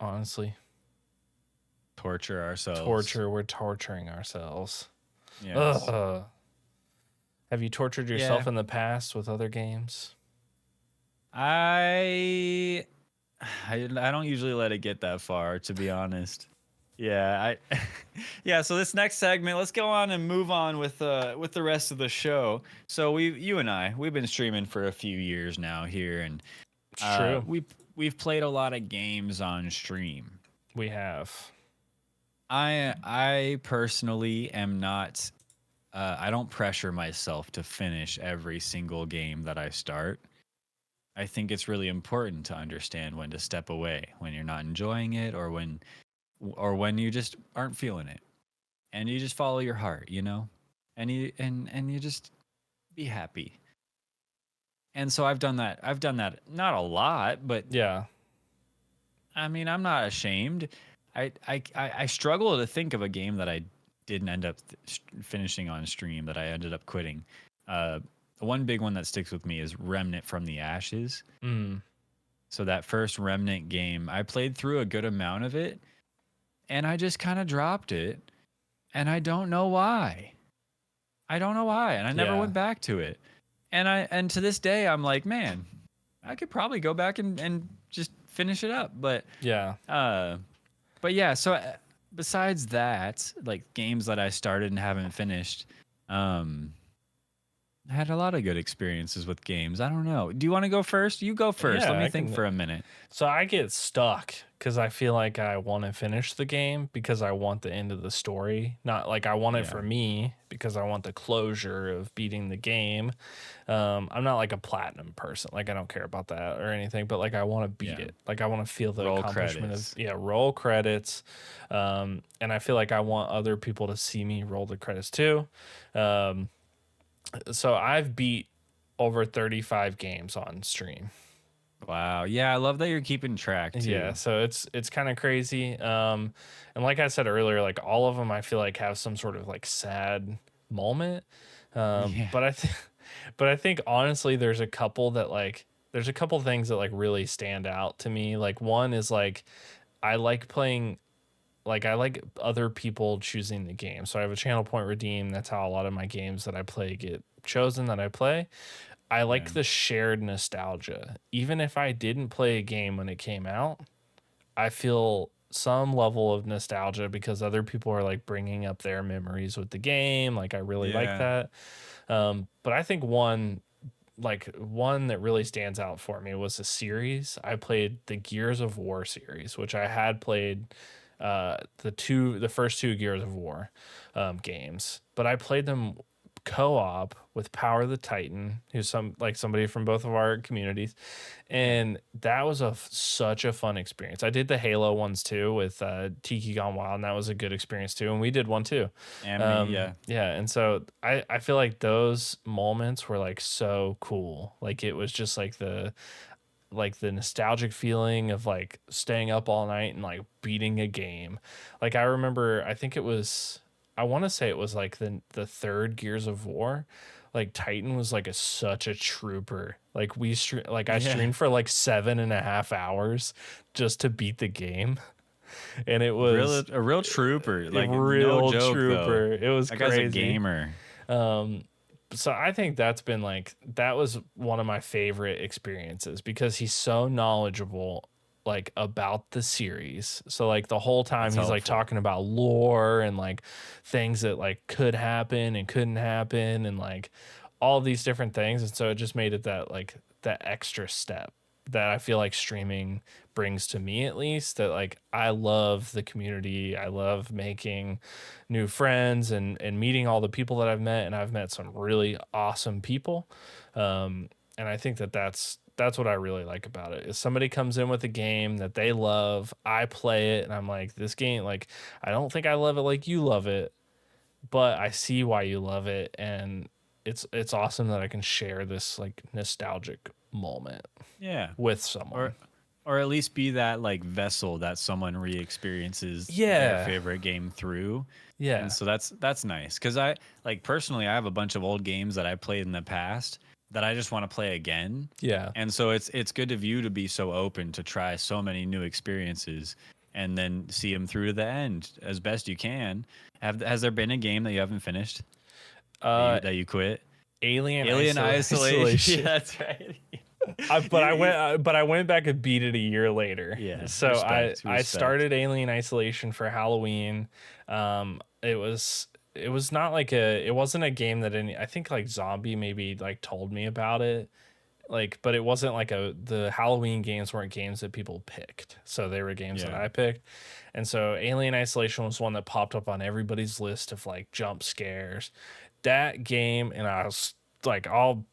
Honestly, Torture ourselves. we're torturing ourselves. Yes. Have you tortured yourself in the past with other games? I don't usually let it get that far, to be honest. Yeah, yeah. So this next segment, let's go on and move on with the rest of the show. So you and we've been streaming for a few years now here, and It's true. we've played a lot of games on stream. We have. I personally am not. I don't pressure myself to finish every single game that I start. I think it's really important to understand when to step away when you're not enjoying it, or when you just aren't feeling it, and you just follow your heart, you know, and you just be happy. And so I've done that. I've done that, not a lot, but Yeah. I mean, I'm not ashamed. I struggle to think of a game that I didn't end up finishing on stream, that I ended up quitting. One big one that sticks with me is Remnant from the Ashes. Mm. So that first Remnant game, I played through a good amount of it, and I just kind of dropped it, and I don't know why. And I never Yeah. went back to it. And to this day, I'm like, man, I could probably go back and just finish it up. But Yeah. yeah. So besides that, like games that I started and haven't finished, I had a lot of good experiences with games. I don't know. Do you want to go first? You go first. Yeah, Let me I think can- for a minute. So I get stuck because I feel like I want to finish the game because I want the end of the story. Not like I want it Yeah. for me because I want the closure of beating the game. I'm not like a platinum person. Like, I don't care about that or anything, but like I want to beat Yeah. it. Like, I want to feel the Roll accomplishment credits. of roll credits. And I feel like I want other people to see me roll the credits too. So I've beat over 35 games on stream. Wow. Yeah, I love that you're keeping track too. Yeah, so it's kind of crazy. And like I said earlier, like all of them I feel like have some sort of like sad moment. Yeah. But I think honestly there's a couple things that like really stand out to me. Like, one is like I like playing, like I like other people choosing the game. So I have a channel point redeem. That's how a lot of my games that I play get chosen that I play. I like Yeah. the shared nostalgia. Even if I didn't play a game when it came out, I feel some level of nostalgia because other people are like bringing up their memories with the game. Like I really like Yeah. that. But I think one that really stands out for me was a series. I played the Gears of War series, which I had played the first two Gears of War games, but I played them co-op with Power the Titan, who's somebody from both of our communities, Yeah. and that was such a fun experience. I did the Halo ones too with Tiki Gone Wild, and that was a good experience too. And we did one too. And me, yeah. Yeah, and so I feel like those moments were like so cool. Like it was just like the nostalgic feeling of like staying up all night and like beating a game. Like I remember, I want to say it was like the third Gears of War. Like Titan was like such a trooper. Like I Yeah. streamed for like 7.5 hours just to beat the game, and it Real was a real trooper. a Like no real joke though. trooper. It was That guy's a crazy. gamer. Um, so I think that was one of my favorite experiences because he's so knowledgeable like about the series. So like the whole time That's he's like helpful. talking about lore and like things that like could happen and couldn't happen and like all these different things. And so it just made it that extra step that I feel like streaming brings to me, at least, that like I love the community. I love making new friends and meeting all the people that I've met, and I've met some really awesome people. And I think that's what I really like about it is somebody comes in with a game that they love, I play it, and I'm like, this game, like, I don't think I love it like you love it, but I see why you love it, and it's awesome that I can share this like nostalgic moment Yeah. with someone. Or or at least be that like vessel that someone re-experiences their Yeah. favorite game through. And Yeah. so that's nice cuz I like personally I have a bunch of old games that I played in the past that I just want to play again. Yeah. And so it's good of you to be so open to try so many new experiences and then see them through to the end as best you can. Has there been a game that you haven't finished Uh that you quit? Alien Alien Isolation. Yeah, Isolation. that's right. You- But I went back and beat it a year later. yeah, So respect, I respect. started Alien Isolation for Halloween. It was not like it wasn't a game that I think like Zombie maybe like told me about it. Like, but it wasn't like the Halloween games weren't games that people picked. So they were games that Yeah. I picked. And so Alien Isolation was one that popped up on everybody's list of like jump scares. That game, and I was like, I'll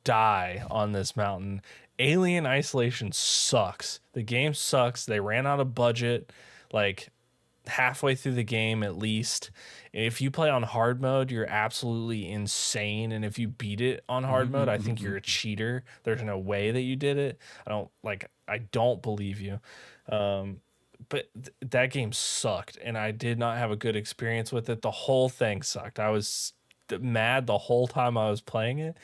die on this mountain. Alien Isolation sucks. The game sucks. They ran out of budget like halfway through the game at least. If you play on hard mode, you're absolutely insane. And if you beat it on hard mode, I think you're a cheater. There's no way that you did it. I don't believe you. But that game sucked, and I did not have a good experience with it. The whole thing sucked. I was mad the whole time I was playing it,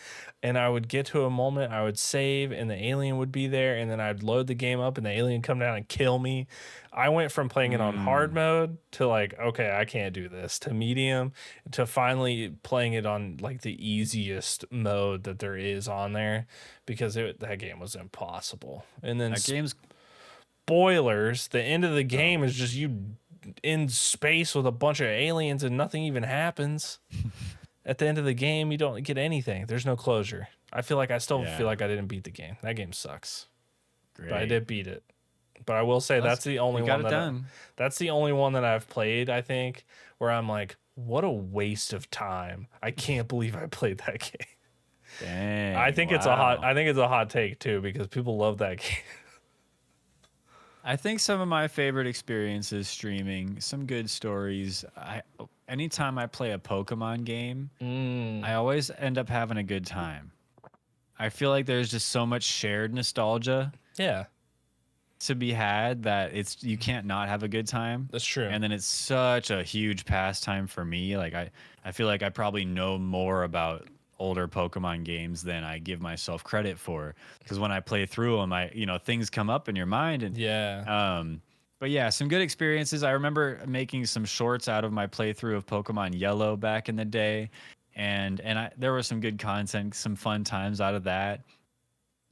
and I would get to a moment, I would save, and the alien would be there, and then I'd load the game up, and the alien come down and kill me. I went from playing it on hard Mm, mode to like, okay, I can't do this, to medium, to finally playing it on like the easiest mode that there is on there because that game was impossible. And then that game's spoilers, the end of the oh, game is just you in space with a bunch of aliens and nothing even happens. At the end of the game, you don't get anything. There's no closure. I still feel yeah, like I didn't beat the game. That game sucks. But I great. did beat it. But I will say Well, that's you got it done. that's the only one that I've played, I think, where I'm like, what a waste of time. I can't believe I played that game. Dang, wow. I think it's a hot take too because people love that game. I think some of my favorite experiences streaming, some good stories. Anytime I play a Pokemon game, Mm, I always end up having a good time. I feel like there's just so much shared nostalgia yeah, to be had that it's you can't not have a good time. that's true. And then it's such a huge pastime for me. Like I feel like I probably know more about older Pokemon games than I give myself credit for. Because when I play through them, things come up in your mind and Yeah. but yeah, some good experiences. I remember making some shorts out of my playthrough of Pokemon Yellow back in the day. And there was some good content, some fun times out of that.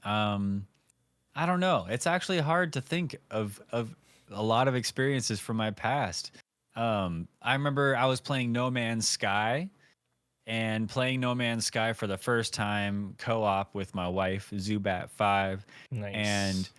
Um I don't know. It's actually hard to think of a lot of experiences from my past. I remember I was playing No Man's Sky, and playing No Man's Sky for the first time co-op with my wife, Zubat5, and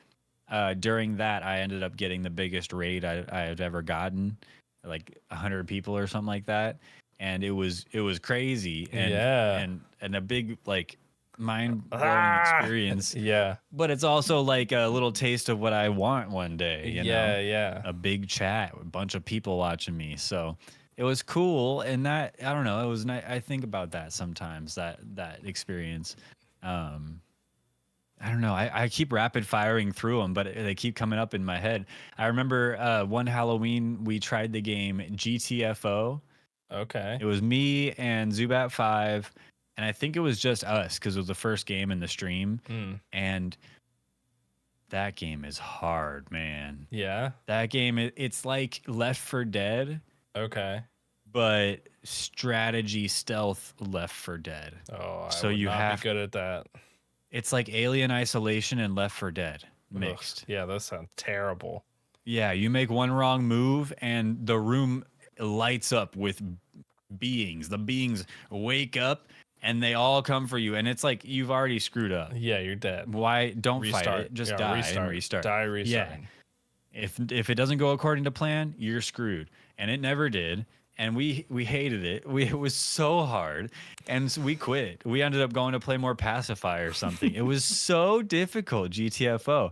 Nice. during that I ended up getting the biggest raid I had ever gotten, like 100 people or something like that, and it was crazy Yeah. and a big like mind-blowing Ah. experience, Yeah. but it's also like a little taste of what I want one day, Yeah. Yeah. a big chat, a bunch of people watching me. So it was cool. And that, I don't know, it was nice. I think about that sometimes, that experience. Um, I don't know. I keep rapid firing through them, but they keep coming up in my head. I remember one Halloween we tried the game GTFO. Okay. It was me and Zubat5, and I think it was just us because it was the first game in the stream. Mm. And that game is hard, man. Yeah. That game, it's like Left 4 Dead, Okay. but strategy stealth Left 4 Dead. Oh, I So would you not have, be good at that. it's like Alien Isolation and Left 4 Dead Ugh. mixed. Yeah, that sounds terrible. Yeah, you make one wrong move and the room lights up with beings. The beings wake up and they all come for you, and it's like you've already screwed up. Yeah, you're dead. Why don't fight Restart. it? Just Yeah, die restart. and restart. Die, restart. Yeah. If it doesn't go according to plan, you're screwed. And it never did. And we hated it. It was so hard, and so we quit. We ended up going to play more Pacify or something. It was so difficult. GTFO.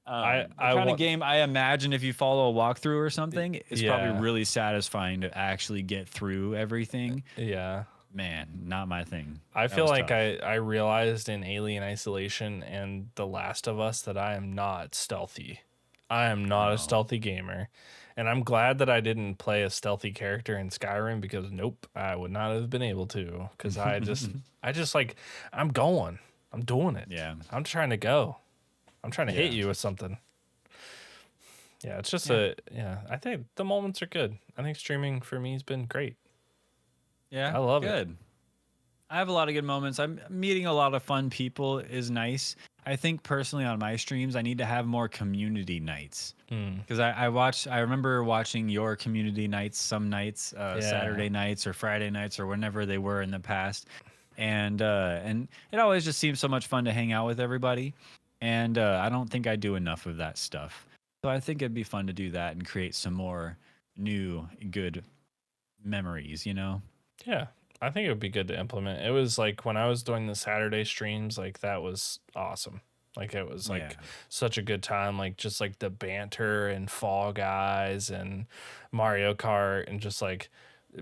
I The kind want of game I imagine if you follow a walkthrough or something, it's Yeah. probably really satisfying to actually get through everything. Yeah. Man, not my thing. I That feel was like tough. I realized in Alien Isolation and The Last of Us that I am not stealthy. I am not a No. stealthy gamer. And I'm glad that I didn't play a stealthy character in Skyrim because nope, I would not have been able to cuz I just like I'm going. I'm doing it. Yeah. I'm trying to go. I'm trying to hit Yeah. you with something. Yeah, it's just Yeah. I think the moments are good. I think streaming for me has been great. Yeah, I love it. good. I have a lot of good moments. I'm meeting a lot of fun people is nice. I think personally on my streams, I need to have more community nights Mm. because I remember watching your community nights some nights, Yeah. Saturday nights or Friday nights or whenever they were in the past, and it always just seems so much fun to hang out with everybody, and I don't think I do enough of that stuff. So I think it'd be fun to do that and create some more new good memories. Yeah, I think it would be good to implement. It was like when I was doing the Saturday streams, like that was awesome. Like it was like Yeah. such a good time, like just like the banter and Fall Guys and Mario Kart and just like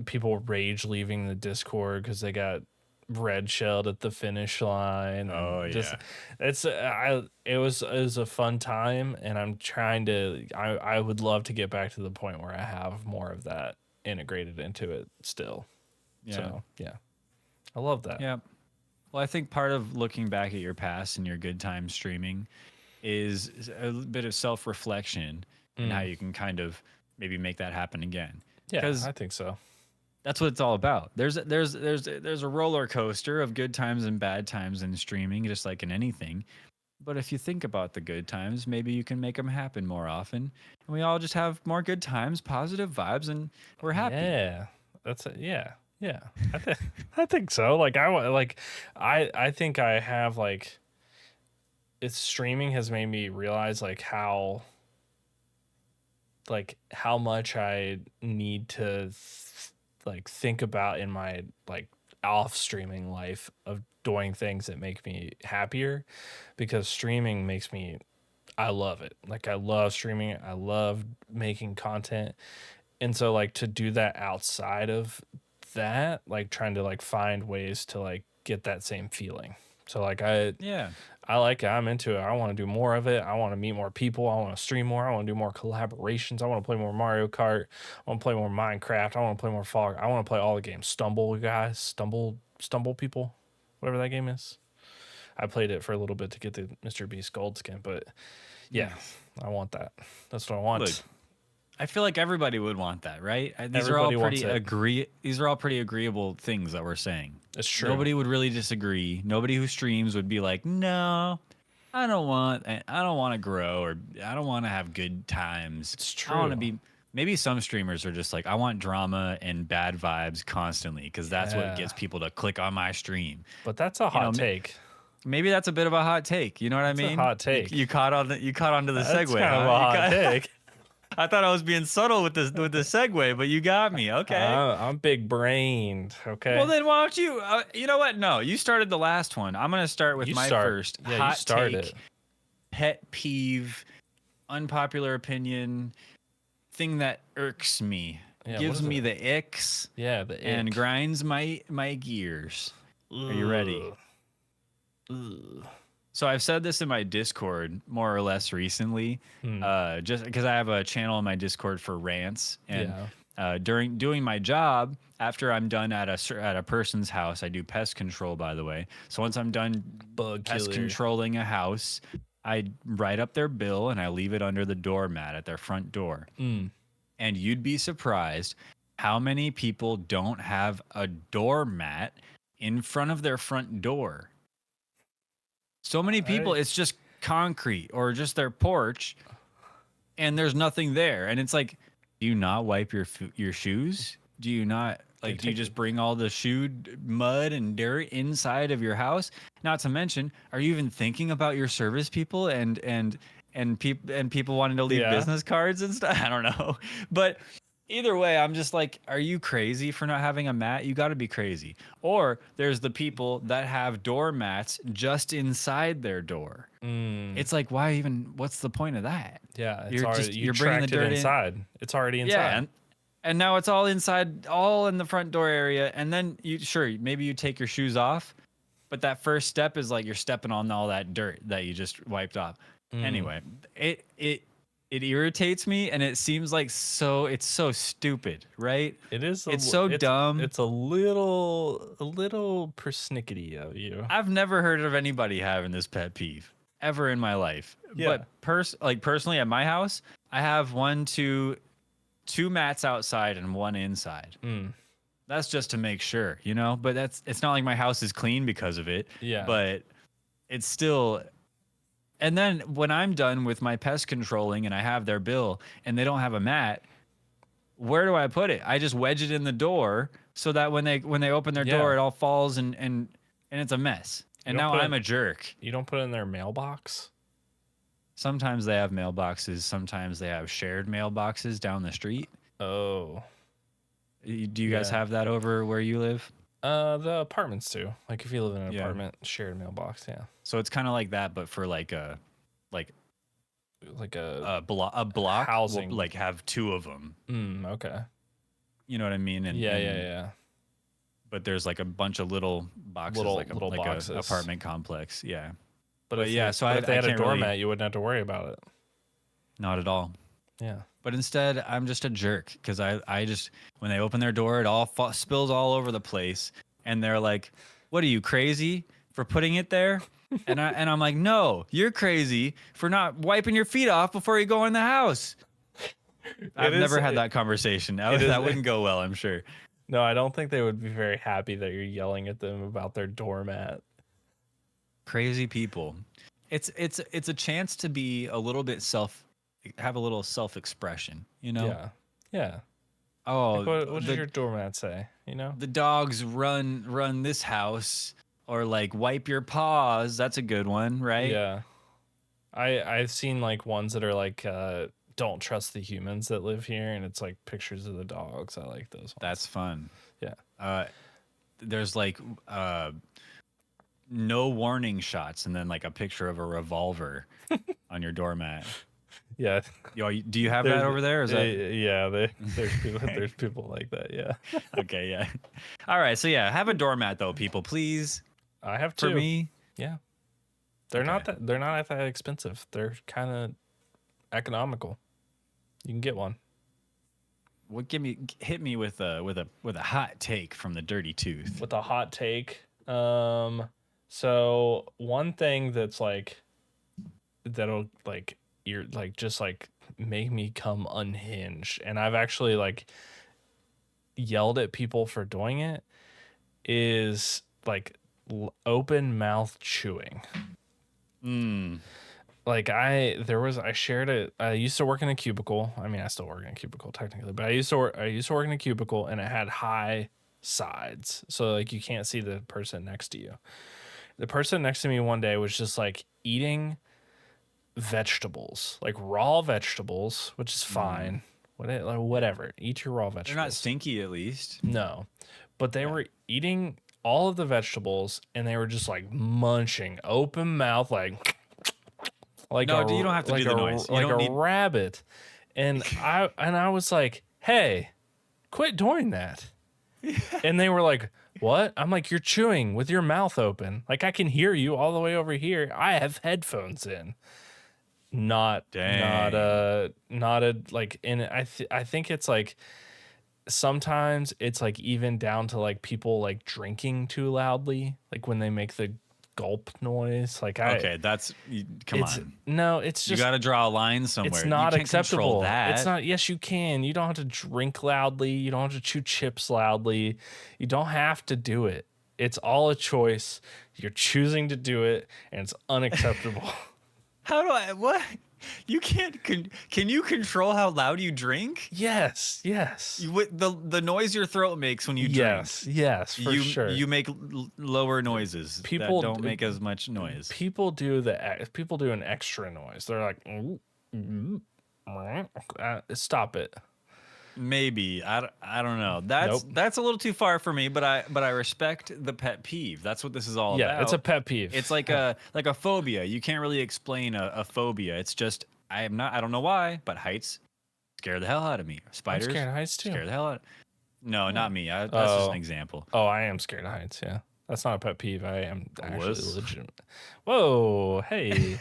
people rage leaving the Discord because they got red shelled at the finish line. And Oh, just yeah. it's it was a fun time, and I'm trying to I would love to get back to the point where I have more of that integrated into it still. Yeah. So yeah, I love that. Yeah. Well, I think part of looking back at your past and your good times streaming is a bit of self-reflection and how Mm. you can kind of maybe make that happen again. Yeah, Because I think so. that's what it's all about. There's a roller coaster of good times and bad times in streaming, just like in anything. But if you think about the good times, maybe you can make them happen more often, and we all just have more good times, positive vibes, and we're happy. Yeah, that's it. Yeah, yeah. I think so. Like I think I have like it's streaming has made me realize like how much I need to like think about in my like off streaming life of doing things that make me happier, because streaming makes me I love it. Like I love streaming. I love making content. And so like to do that outside of that, like trying to like find ways to like get that same feeling. So like Yeah. I like it. I'm into it. I want to do more of it. I want to meet more people. I want to stream more. I want to do more collaborations. I want to play more Mario Kart. I want to play more Minecraft. I want to play more Fog. I want to play all the games. Stumble, guys. Stumble people. Whatever that game is. I played it for a little bit to get the Mr. Beast gold skin, but yeah, I want that. That's what I want. Look, I feel like everybody would want that, right? These Everybody are all wants pretty it. These are all pretty agreeable things that we're saying. It's true. Nobody would really disagree. Nobody who streams would be like, "No." I don't want to grow, or I don't want to have good times. It's I want to true. be maybe some streamers are just like, I want drama and bad vibes constantly because that's what Yeah. gets people to click on my stream. But that's a You know, hot take. maybe that's a bit of a hot take. You know what I That's a mean? hot take. You caught onto the That's segue, kind of huh? a hot take. I thought I was being subtle with the segue, but you got me. Okay. I'm big brained. Well, Okay. then why don't you? You know what? No, you started the last one. I'm gonna start with You my start. first Yeah, you hot start take, it. pet peeve, unpopular opinion, thing that irks me, Yeah, what gives is me it? the icks, Yeah, the and ick. grinds my gears. Are you ready? Ugh. Ugh. So I've said this in my Discord more or less recently, Hmm. just because I have a channel in my Discord for rants, and Yeah. during doing my job, after I'm done at a person's house, I do pest control, by the way. So once I'm done Bug pest killer. controlling a house, I write up their bill and I leave it under the doormat at their front door. Mm. And you'd be surprised how many people don't have a doormat in front of their front door. So many people, it's just concrete or just their porch, and there's nothing there. And it's like, do you not wipe your shoes? Do you not do you just bring all the mud and dirt inside of your house? Not to mention, are you even thinking about your service people and people wanting to leave Yeah. business cards and stuff? I don't know, but either way, I'm just like, are you crazy for not having a mat? You got to be crazy. Or there's the people that have doormats just inside their door. Mm. It's like, why even? What's the point of that? Yeah, it's already You're bringing the dirt inside. It's already inside. Yeah, and now it's all inside, all in the front door area. And then maybe you take your shoes off, but that first step is like you're stepping on all that dirt that you just wiped off. Anyway, it irritates me, and it seems like it's so stupid, right? It's so dumb. It's a little persnickety of you. I've never heard of anybody having this pet peeve ever in my life. Yeah. But personally at my house, I have two mats outside and one inside. Mm. That's just to make sure, you know? But it's not like my house is clean because of it. Yeah. But it's still. And then when I'm done with my pest controlling and I have their bill and they don't have a mat, where do I put it? I just wedge it in the door so that when they open their door, it all falls and it's a mess. And now I'm a jerk. You don't put it in their mailbox? Sometimes they have mailboxes. Sometimes they have shared mailboxes down the street. Oh. Do you guys have that over where you live? The apartments too. Like if you live in an apartment, shared mailbox, yeah. So it's kind of like that, but for like a block housing, will, like have two of them. Okay. You know what I mean? And yeah. But there's like a bunch of little boxes, like a boxes. apartment complex. Yeah. But yeah, so if they had a doormat, really, you wouldn't have to worry about it. Not at all. Yeah. But instead, I'm just a jerk because I just, when they open their door, it all spills all over the place. And they're like, what are you, crazy for putting it there? and I'm like, no, you're crazy for not wiping your feet off before you go in the house. I've never had that conversation. That wouldn't go well, I'm sure. No, I don't think they would be very happy that you're yelling at them about their doormat. Crazy people. It's a chance to be a little bit have a little self-expression, you know? Yeah. Yeah. Oh, like what does your doormat say? You know? The dogs run this house, or like wipe your paws. That's a good one, right? Yeah. I've seen like ones that are like don't trust the humans that live here, and it's like pictures of the dogs. I like those ones. That's fun. Yeah. There's like no warning shots, and then like a picture of a revolver on your doormat. Yeah. Yo, do you have that over there? Is that... Yeah, there's people like that. Yeah. Okay. Yeah. All right. So yeah, have a doormat though, people, please. I have two. For me. Yeah. They're not that expensive. They're kind of economical. You can get one. What hit me with a hot take from the Dirty Tooth. With a hot take. So one thing that's like that'll like you're like just like make me come unhinged, and I've actually like yelled at people for doing it, is like open mouth chewing. Mm. Like I shared it. I used to work in a cubicle. I mean, I still work in a cubicle technically, but I used to work in a cubicle, and it had high sides, so like you can't see the person next to you. The person next to me one day was just like eating vegetables, like raw vegetables, which is fine. Whatever, eat your raw They're not vegetables. stinky, at least. No, but they were eating all of the vegetables, and they were just like munching, open mouth, No, you don't have to do the noise. You like don't a need. rabbit. And I was like, hey, quit doing that. And they were like, what? I'm like, you're chewing with your mouth open. Like I can hear you all the way over here. I have headphones in. Not Dang. not a like, and I think it's like sometimes it's like even down to like people like drinking too loudly, like when they make the gulp noise. Like Okay, come it's on. no, it's You just got to draw a line it's somewhere. You not can't control acceptable. It's that. not. Yes, you can. You don't have to drink loudly. You don't have to chew chips loudly. You don't have to do it. It's all a choice. You're choosing to do it, and it's unacceptable. How do I? What? You can't. Can you control how loud you drink? Yes. The noise your throat makes when you Yes. drink. Yes. For sure. You make lower noises People that don't make as much noise. People do people do an extra noise. They're like, stop it. Maybe I don't know. Nope. That's a little too far for me, but I respect the pet peeve. That's what this is all about. Yeah, it's a pet peeve. It's like a phobia. You can't really explain a phobia. It's just I don't know why, but heights scare the hell out of me. Spiders I'm scared of heights too. scare the hell out. No, not me. That's just an example. Oh, I am scared of heights. Yeah, that's not a pet peeve. I am actually Wuss. legitimate. Whoa, hey,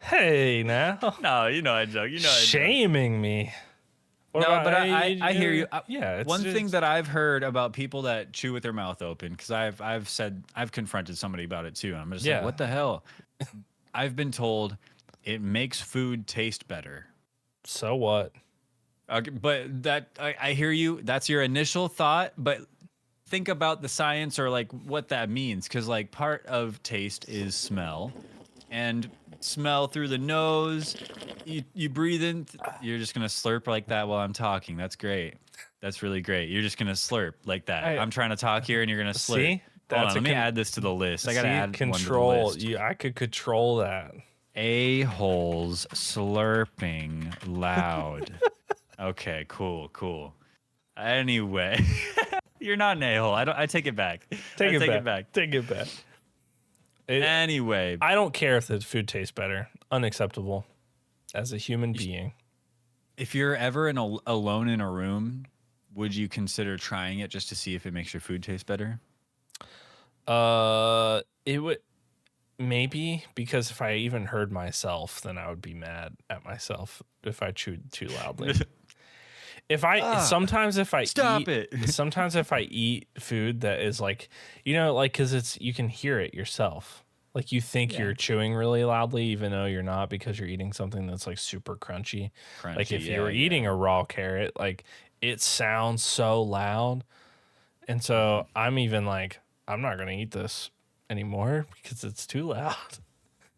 hey, now. No, I joke. I joke. Shaming me. What No, about- but I hear you. Yeah, it's one thing just- that I've heard about people that chew with their mouth open, because I've confronted somebody about it too. I'm just like, what the hell? I've been told it makes food taste better. So what? Okay, but I hear you. That's your initial thought, but think about the science or like what that means, because like part of taste is smell, and smell through the nose. You breathe in. You're just gonna slurp like that while I'm talking. That's great. That's really great. You're just gonna slurp like that. I'm trying to talk here, and you're gonna slurp. See? Hold on, let me add this to the list. I gotta add control. one to the list. I could control that. A-holes slurping loud. Okay, cool. Anyway, you're not an a-hole. I take it back. Take it back. Anyway, I don't care if the food tastes better. Unacceptable as a human being. if you're ever alone in a room, would you consider trying it just to see if it makes your food taste better? It would maybe, because if I even heard myself, then I would be mad at myself if I chewed too loudly. Sometimes if I eat food that is like, like, because you can hear it yourself. Like you think you're chewing really loudly, even though you're not, because you're eating something that's like super crunchy. Like if you were eating a raw carrot, like it sounds so loud. And so I'm even like, I'm not going to eat this anymore because it's too loud.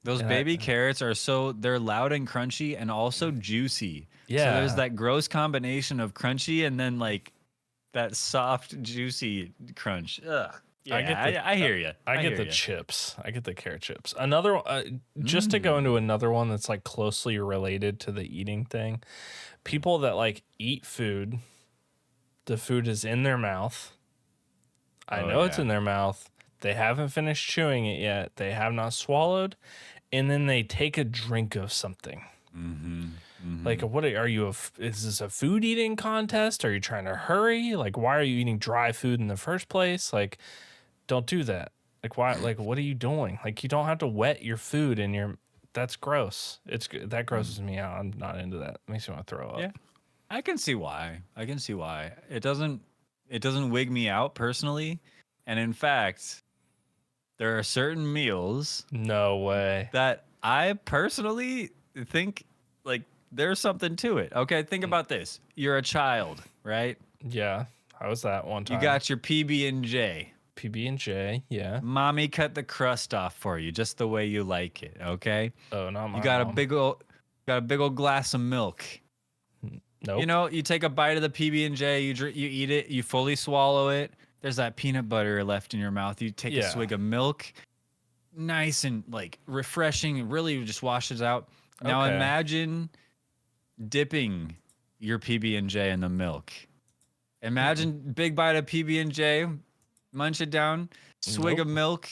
Those baby carrots they're loud and crunchy and also juicy. Yeah. So there's that gross combination of crunchy and then like that soft, juicy crunch. Ugh. Yeah, I hear you. I get the chips. I get the carrot chips. Another just to go into another one that's like closely related to the eating thing. People that like eat food, the food is in their mouth. I know it's in their mouth. They haven't finished chewing it yet. They have not swallowed, and then they take a drink of something. Like, what are you? Is this a food eating contest? Are you trying to hurry? Like, why are you eating dry food in the first place? Like, don't do that. Like, why? Like, what are you doing? Like, you don't have to wet your food in your. That's gross. That grosses me out. I'm not into that. It makes me want to throw up. Yeah, I can see why. It doesn't wig me out personally, and in fact, there are certain meals. No way. That I personally think like there's something to it. Okay, think about this. You're a child, right? Yeah. How was that one time? You got your PB&J. PB&J, yeah. Mommy cut the crust off for you just the way you like it, okay? Oh, not my You got mom. a big old glass of milk. Nope. You know, you take a bite of the PB&J, you eat it, you fully swallow it. There's that peanut butter left in your mouth. You take a swig of milk, nice and like refreshing. It really just washes out. Now imagine dipping your PB&J in the milk. Imagine big bite of PB&J, munch it down, swig of milk.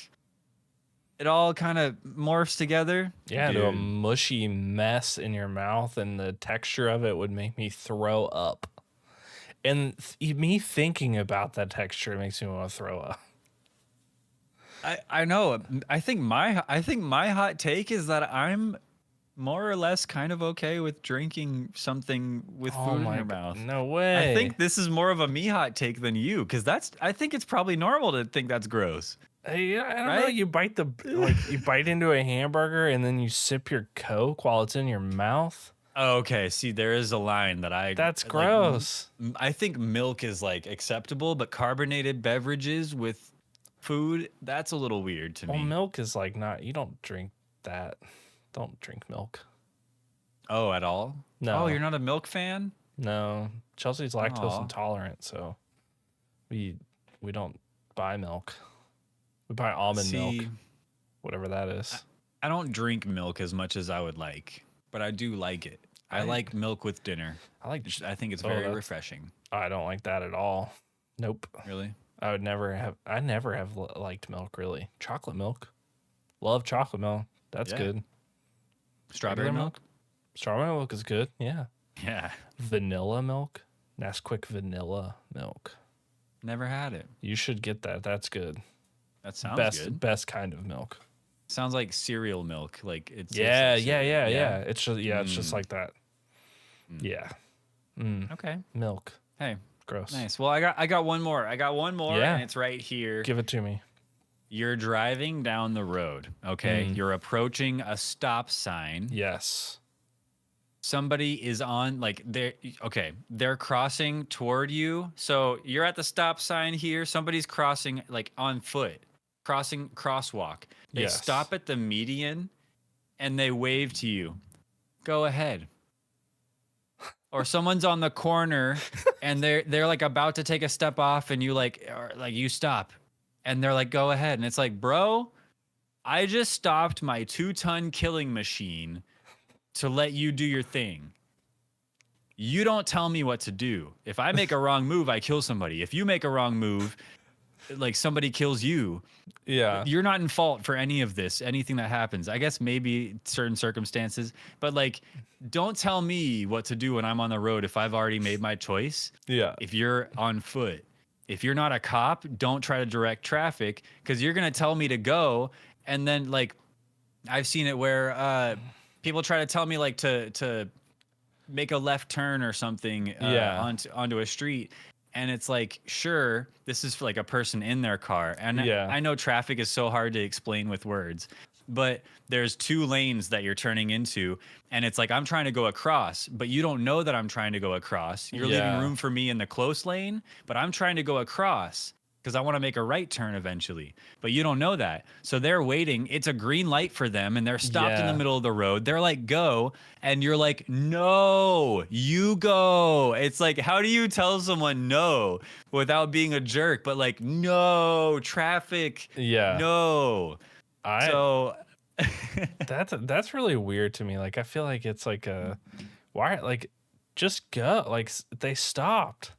It all kind of morphs together. Yeah, into a mushy mess in your mouth, and the texture of it would make me throw up. And me thinking about that texture makes me want to throw up. I know. I think my hot take is that I'm more or less kind of okay with drinking something with food in your mouth. No way. I think this is more of a me hot take than you, because I think it's probably normal to think that's gross. Yeah, I don't know. You bite you bite into a hamburger and then you sip your Coke while it's in your mouth. Oh, okay. See, there is a line that That's gross. I think milk is like acceptable, but carbonated beverages with food, that's a little weird to me. Well, milk is like not. You don't drink that. Don't drink milk. Oh, at all? No. Oh, you're not a milk fan? No. Chelsea's lactose intolerant, so we don't buy milk. We buy almond milk, whatever that is. I don't drink milk as much as I would like, but I do like it. I like milk with dinner. I think it's very refreshing. I don't like that at all. Nope. Really? I never have liked milk, really. Chocolate milk. Love chocolate milk. That's good. Strawberry milk? Strawberry milk is good, yeah. Yeah. Vanilla milk. Nesquik vanilla milk. Never had it. You should get that. That's good. That sounds good. Best kind of milk. Sounds like cereal milk. Like it's yeah. It's just like that. Yeah. Okay. Milk. Hey. Gross. Nice. Well, I got one more. And it's right here. Give it to me. You're driving down the road, okay? You're approaching a stop sign. Yes. Somebody is on, like, they're crossing toward you. So you're at the stop sign here. Somebody's crossing, like, on foot, crossing crosswalk. They stop at the median and they wave to you. Go ahead. Or someone's on the corner and they're like about to take a step off and you you stop. And they're like, go ahead. And it's like, bro, I just stopped my 2-ton killing machine to let you do your thing. You don't tell me what to do. If I make a wrong move, I kill somebody. If you make a wrong move, like somebody kills you. Yeah. You're not in fault for any of this, anything that happens. I guess maybe certain circumstances, but like, don't tell me what to do when I'm on the road if I've already made my choice. Yeah. If you're on foot. If you're not a cop, don't try to direct traffic because you're going to tell me to go. And then, like, I've seen it where people try to tell me, like, to make a left turn or something onto a street. And it's like, sure, this is for, like, a person in their car. And I know traffic is so hard to explain with words. But there's 2 lanes that you're turning into, and it's like I'm trying to go across, but you don't know that I'm trying to go across. You're leaving room for me in the close lane, but I'm trying to go across because I want to make a right turn eventually. But you don't know that. So they're waiting. It's a green light for them, and they're stopped in the middle of the road. They're like, go, and you're like, no, you go. It's like, how do you tell someone no without being a jerk? But like, no, traffic, no. That's really weird to me. Like, I feel like it's like just go. Like, they stopped.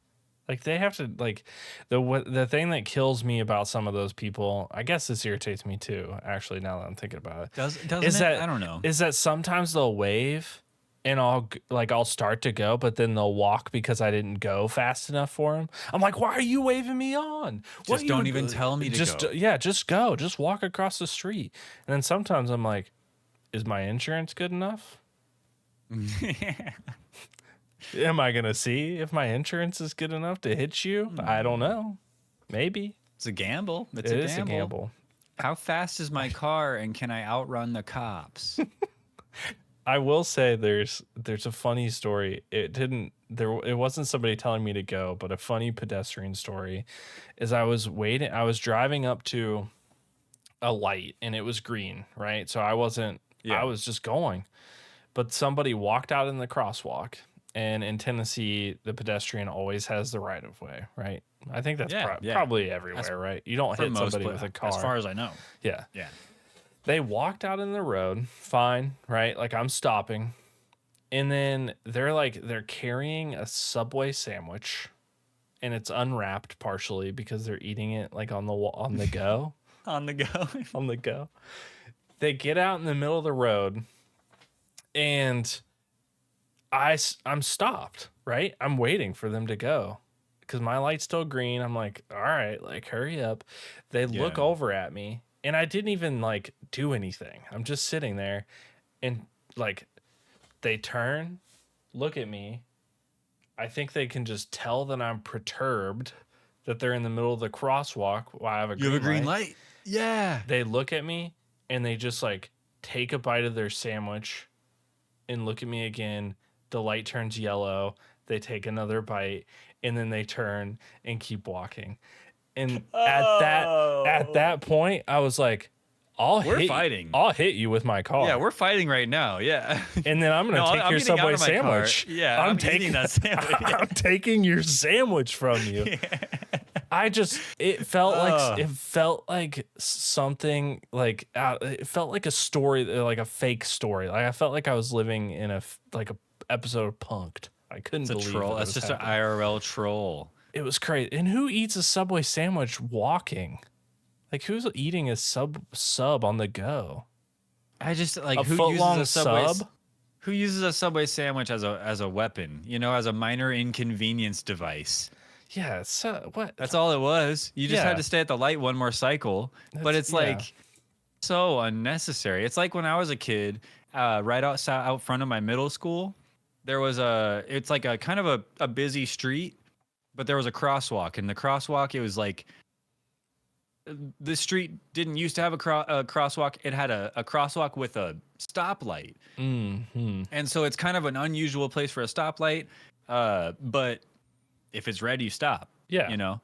Like, they have to, like, the thing that kills me about some of those people, I guess this irritates me too, actually, now that I'm thinking about it. Doesn't it? I don't know. Is that sometimes they'll wave and I'll start to go, but then they'll walk because I didn't go fast enough for them. I'm like, why are you waving me on? Just don't even tell me to go. Yeah, just go. Just walk across the street. And then sometimes I'm like, is my insurance good enough? Am I going to see if my insurance is good enough to hit you? I don't know. Maybe. It's a gamble. It is a gamble. How fast is my car and can I outrun the cops? I will say there's a funny story. It wasn't somebody telling me to go, but a funny pedestrian story is I was driving up to a light and it was green, right? So I was just going. But somebody walked out in the crosswalk, and in Tennessee the pedestrian always has the right of way, right? I think that's probably everywhere, right? You don't hit somebody with a car. As far as I know. Yeah. Yeah. They walked out in the road, fine, right? Like I'm stopping. And then they're carrying a Subway sandwich and it's unwrapped partially because they're eating it like on the go. On the go. On the go. They get out in the middle of the road and I'm stopped, right? I'm waiting for them to go because my light's still green. I'm like, all right, like hurry up. They look over at me. And I didn't even like do anything. I'm just sitting there and like they turn, look at me. I think they can just tell that I'm perturbed that they're in the middle of the crosswalk while I have a green light. Yeah. They look at me and they just like take a bite of their sandwich and look at me again. The light turns yellow. They take another bite and then they turn and keep walking. And at that point, I was like, I'll hit you with my car. Yeah, we're fighting right now. Yeah. And then I'm gonna take your Subway sandwich. Yeah, I'm taking that sandwich. Yeah. I'm taking your sandwich from you. Yeah. It felt like something like it felt like a story, like a fake story. Like I felt like I was living in a episode of Punk'd. I couldn't believe it. Troll. That's just an IRL troll. It was crazy. And who eats a Subway sandwich walking? Like who's eating a sub on the go? I just like who uses a Subway sandwich as a weapon, as a minor inconvenience device. Yeah, what? That's all it was. You just had to stay at the light one more cycle. But it's like so unnecessary. It's like when I was a kid, right out front of my middle school, there was it's like a kind of a busy street. But there was a crosswalk, and the crosswalk, it was like the street didn't used to have a crosswalk. It had a crosswalk with a stoplight. Mm-hmm. And so it's kind of an unusual place for a stoplight. But if it's red, you stop. Yeah.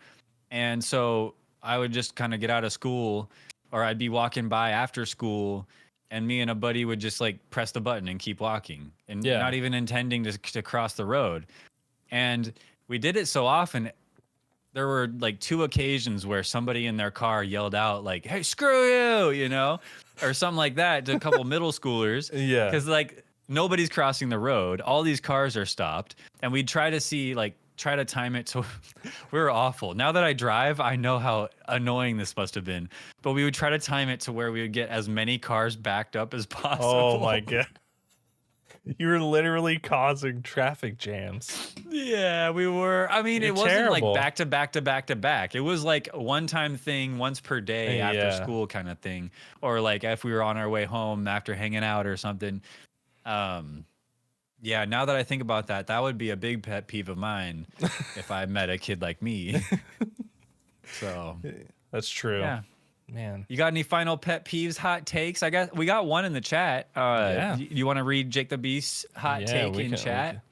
And so I would just kind of get out of school, or I'd be walking by after school, and me and a buddy would just like press the button and keep walking, and not even intending to cross the road. And we did it so often, there were like 2 occasions where somebody in their car yelled out like, "Hey, screw you," or something like that to a couple middle schoolers. Yeah. Because like nobody's crossing the road. All these cars are stopped. And we'd try to time it to, we were awful. Now that I drive, I know how annoying this must have been. But we would try to time it to where we would get as many cars backed up as possible. Oh my God. You were literally causing traffic jams. Yeah, we were. I mean, it wasn't like back to back to back to back. It was like a one-time thing, once per day after school kind of thing. Or like if we were on our way home after hanging out or something. Yeah, now that I think about that, that would be a big pet peeve of mine if I met a kid like me. So that's true. Yeah. Man, you got any final pet peeves, hot takes? I guess we got one in the chat. You want to read Jake the Beast's hot take in chat?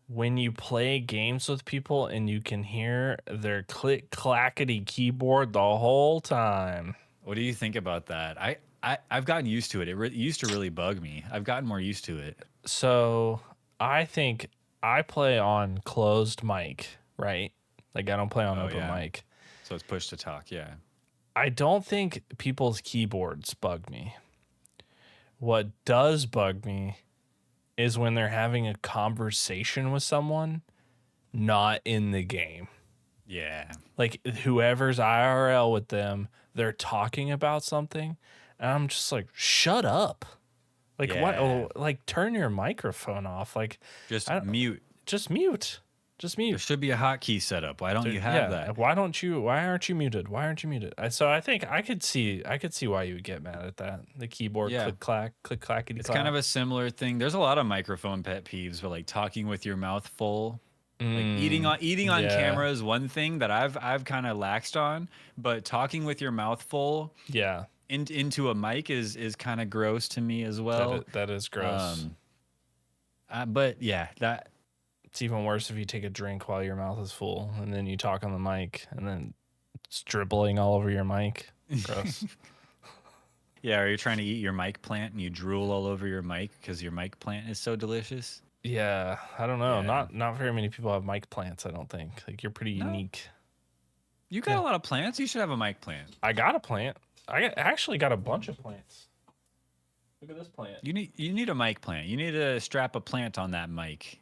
When you play games with people and you can hear their click clackety keyboard the whole time. What do you think about that? I've gotten used to it. It used to really bug me. I've gotten more used to it. So I think I play on closed mic, right? Like I don't play on open mic. So it's push to talk, yeah. I don't think people's keyboards bug me. What does bug me is when they're having a conversation with someone not in the game. Yeah. Like whoever's IRL with them, they're talking about something, and I'm just like, shut up. Like what? Oh, like turn your microphone off. Like just mute. Just mute. Just mute. There should be a hotkey set up. Why don't you have that? Why aren't you muted? Why aren't you muted? So I think I could see why you would get mad at that. The keyboard click clackety. It's kind of a similar thing. There's a lot of microphone pet peeves, but like talking with your mouth full, like eating on camera is one thing that I've kind of laxed on, but talking with your mouth full, into a mic is kind of gross to me as well. That is gross. But yeah, that It's even worse if you take a drink while your mouth is full and then you talk on the mic and then it's dribbling all over your mic. Gross. yeah. Are you trying to eat your mic plant and you drool all over your mic because your mic plant is so delicious? Yeah, I don't know. Yeah. Not very many people have mic plants, I don't think. Like you're pretty No? unique. You got a lot of plants. You should have a mic plant. I got a plant. Actually got a bunch of plants. Look at this plant. You need a mic plant. You need to strap a plant on that mic.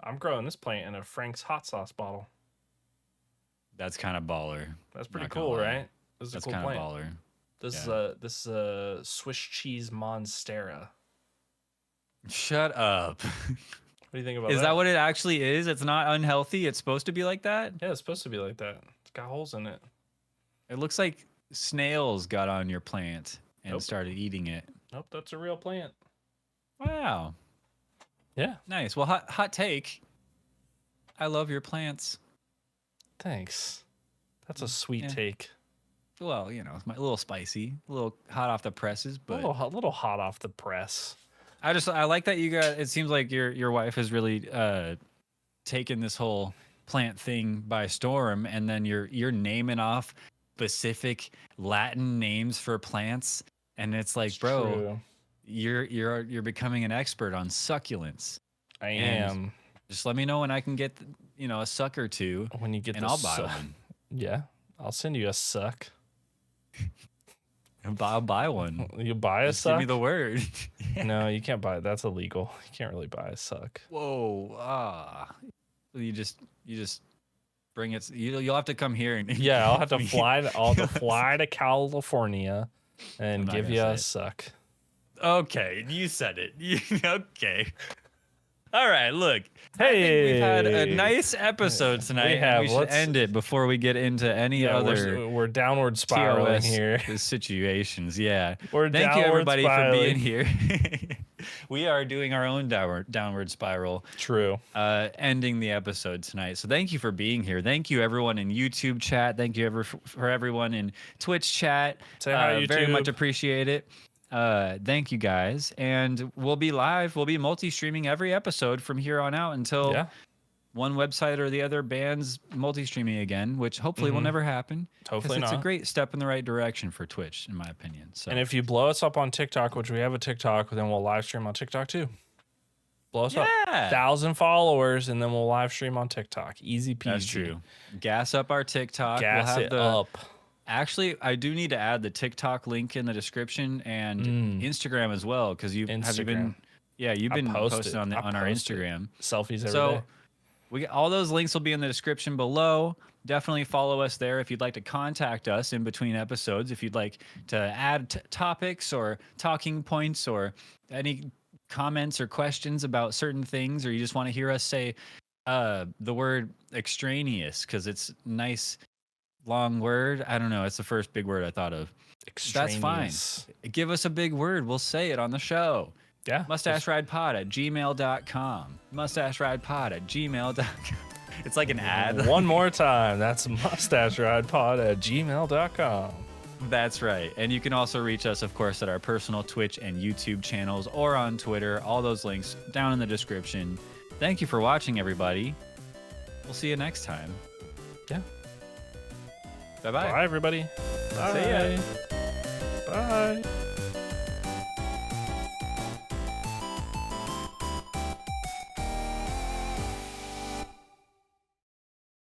I'm growing this plant in a Frank's hot sauce bottle. That's kind of baller. That's pretty Not gonna cool, lie. right? This is That's a cool kind of plant. baller. This is a Swiss cheese monstera. Shut up. What do you think about Is that? that what it actually is? It's not unhealthy. It's supposed to be like that? Yeah, it's supposed to be like that. It's got holes in it. It looks like snails got on your plant and Nope. started eating it. Nope, that's a real plant. Wow. Yeah. Nice. Well, hot take. I love your plants. Thanks. That's a sweet Yeah. take. Well, it's a little spicy, a little hot off the presses, but A little hot off the press. I like that you got. It seems like your wife has really taken this whole plant thing by storm, and then you're naming off specific Latin names for plants, and it's like, bro, True. you're becoming an expert on succulents. I And am. Just let me know when I can get a suck or two, When you get and the I'll buy suck. one. Yeah, I'll send you a suck. I'll buy one. You buy a Just suck? give me the word. No, you can't buy it. That's illegal. You can't really buy a suck. Whoa. You just bring it. You'll have to come here and Yeah, I'll have to me. fly. I'll have to fly to California and I'm not give gonna you say a it. suck. Okay, you said it. Okay. All right, look. I Hey, think we've had a nice episode tonight. We have. We should Let's- end it before we get into any other we're downward spiraling TOS here. situations. Yeah. We're Thank you downward everybody for being spiraling. here. We are doing our own downward spiral, True. ending the episode tonight. So thank you for being here. Thank you everyone in YouTube chat. Thank you for everyone in Twitch chat. Say hi, Very YouTube. much appreciate it. Thank you guys. And we'll be live. We'll be multi-streaming every episode from here on out until Yeah. one website or the other bans multi-streaming again, which hopefully will never happen. 'cause Hopefully it's a not. great step in the right direction for Twitch, in my opinion. So And if you blow us up on TikTok, which we have a TikTok, then we'll live stream on TikTok too. Blow us up. Yeah. 1,000 followers, and then we'll live stream on TikTok. Easy peasy. that's true. Gas up our TikTok. Gas we'll have it the, up. Actually, I do need to add the TikTok link in the description and Instagram as well, because have you been? Instagram. Yeah, you've I been post posting it. on I our post it. Instagram. Selfies every So day. we get all those links will be in the description below. Definitely follow us there if you'd like to contact us in between episodes. If you'd like to add topics or talking points or any comments or questions about certain things, or you just want to hear us say the word extraneous because it's nice long word. I don't know. It's the first big word I thought of. That's fine. Extraneous. Give us a big word. We'll say it on the show. Yeah. mustacheridepod@gmail.com. mustacheridepod@gmail.com. It's like an ad. One more time. That's mustacheridepod@gmail.com. That's right. And you can also reach us, of course, at our personal Twitch and YouTube channels or on Twitter. All those links down in the description. Thank you for watching, everybody. We'll see you next time. Yeah. Bye-bye. Bye, everybody. See ya. Bye.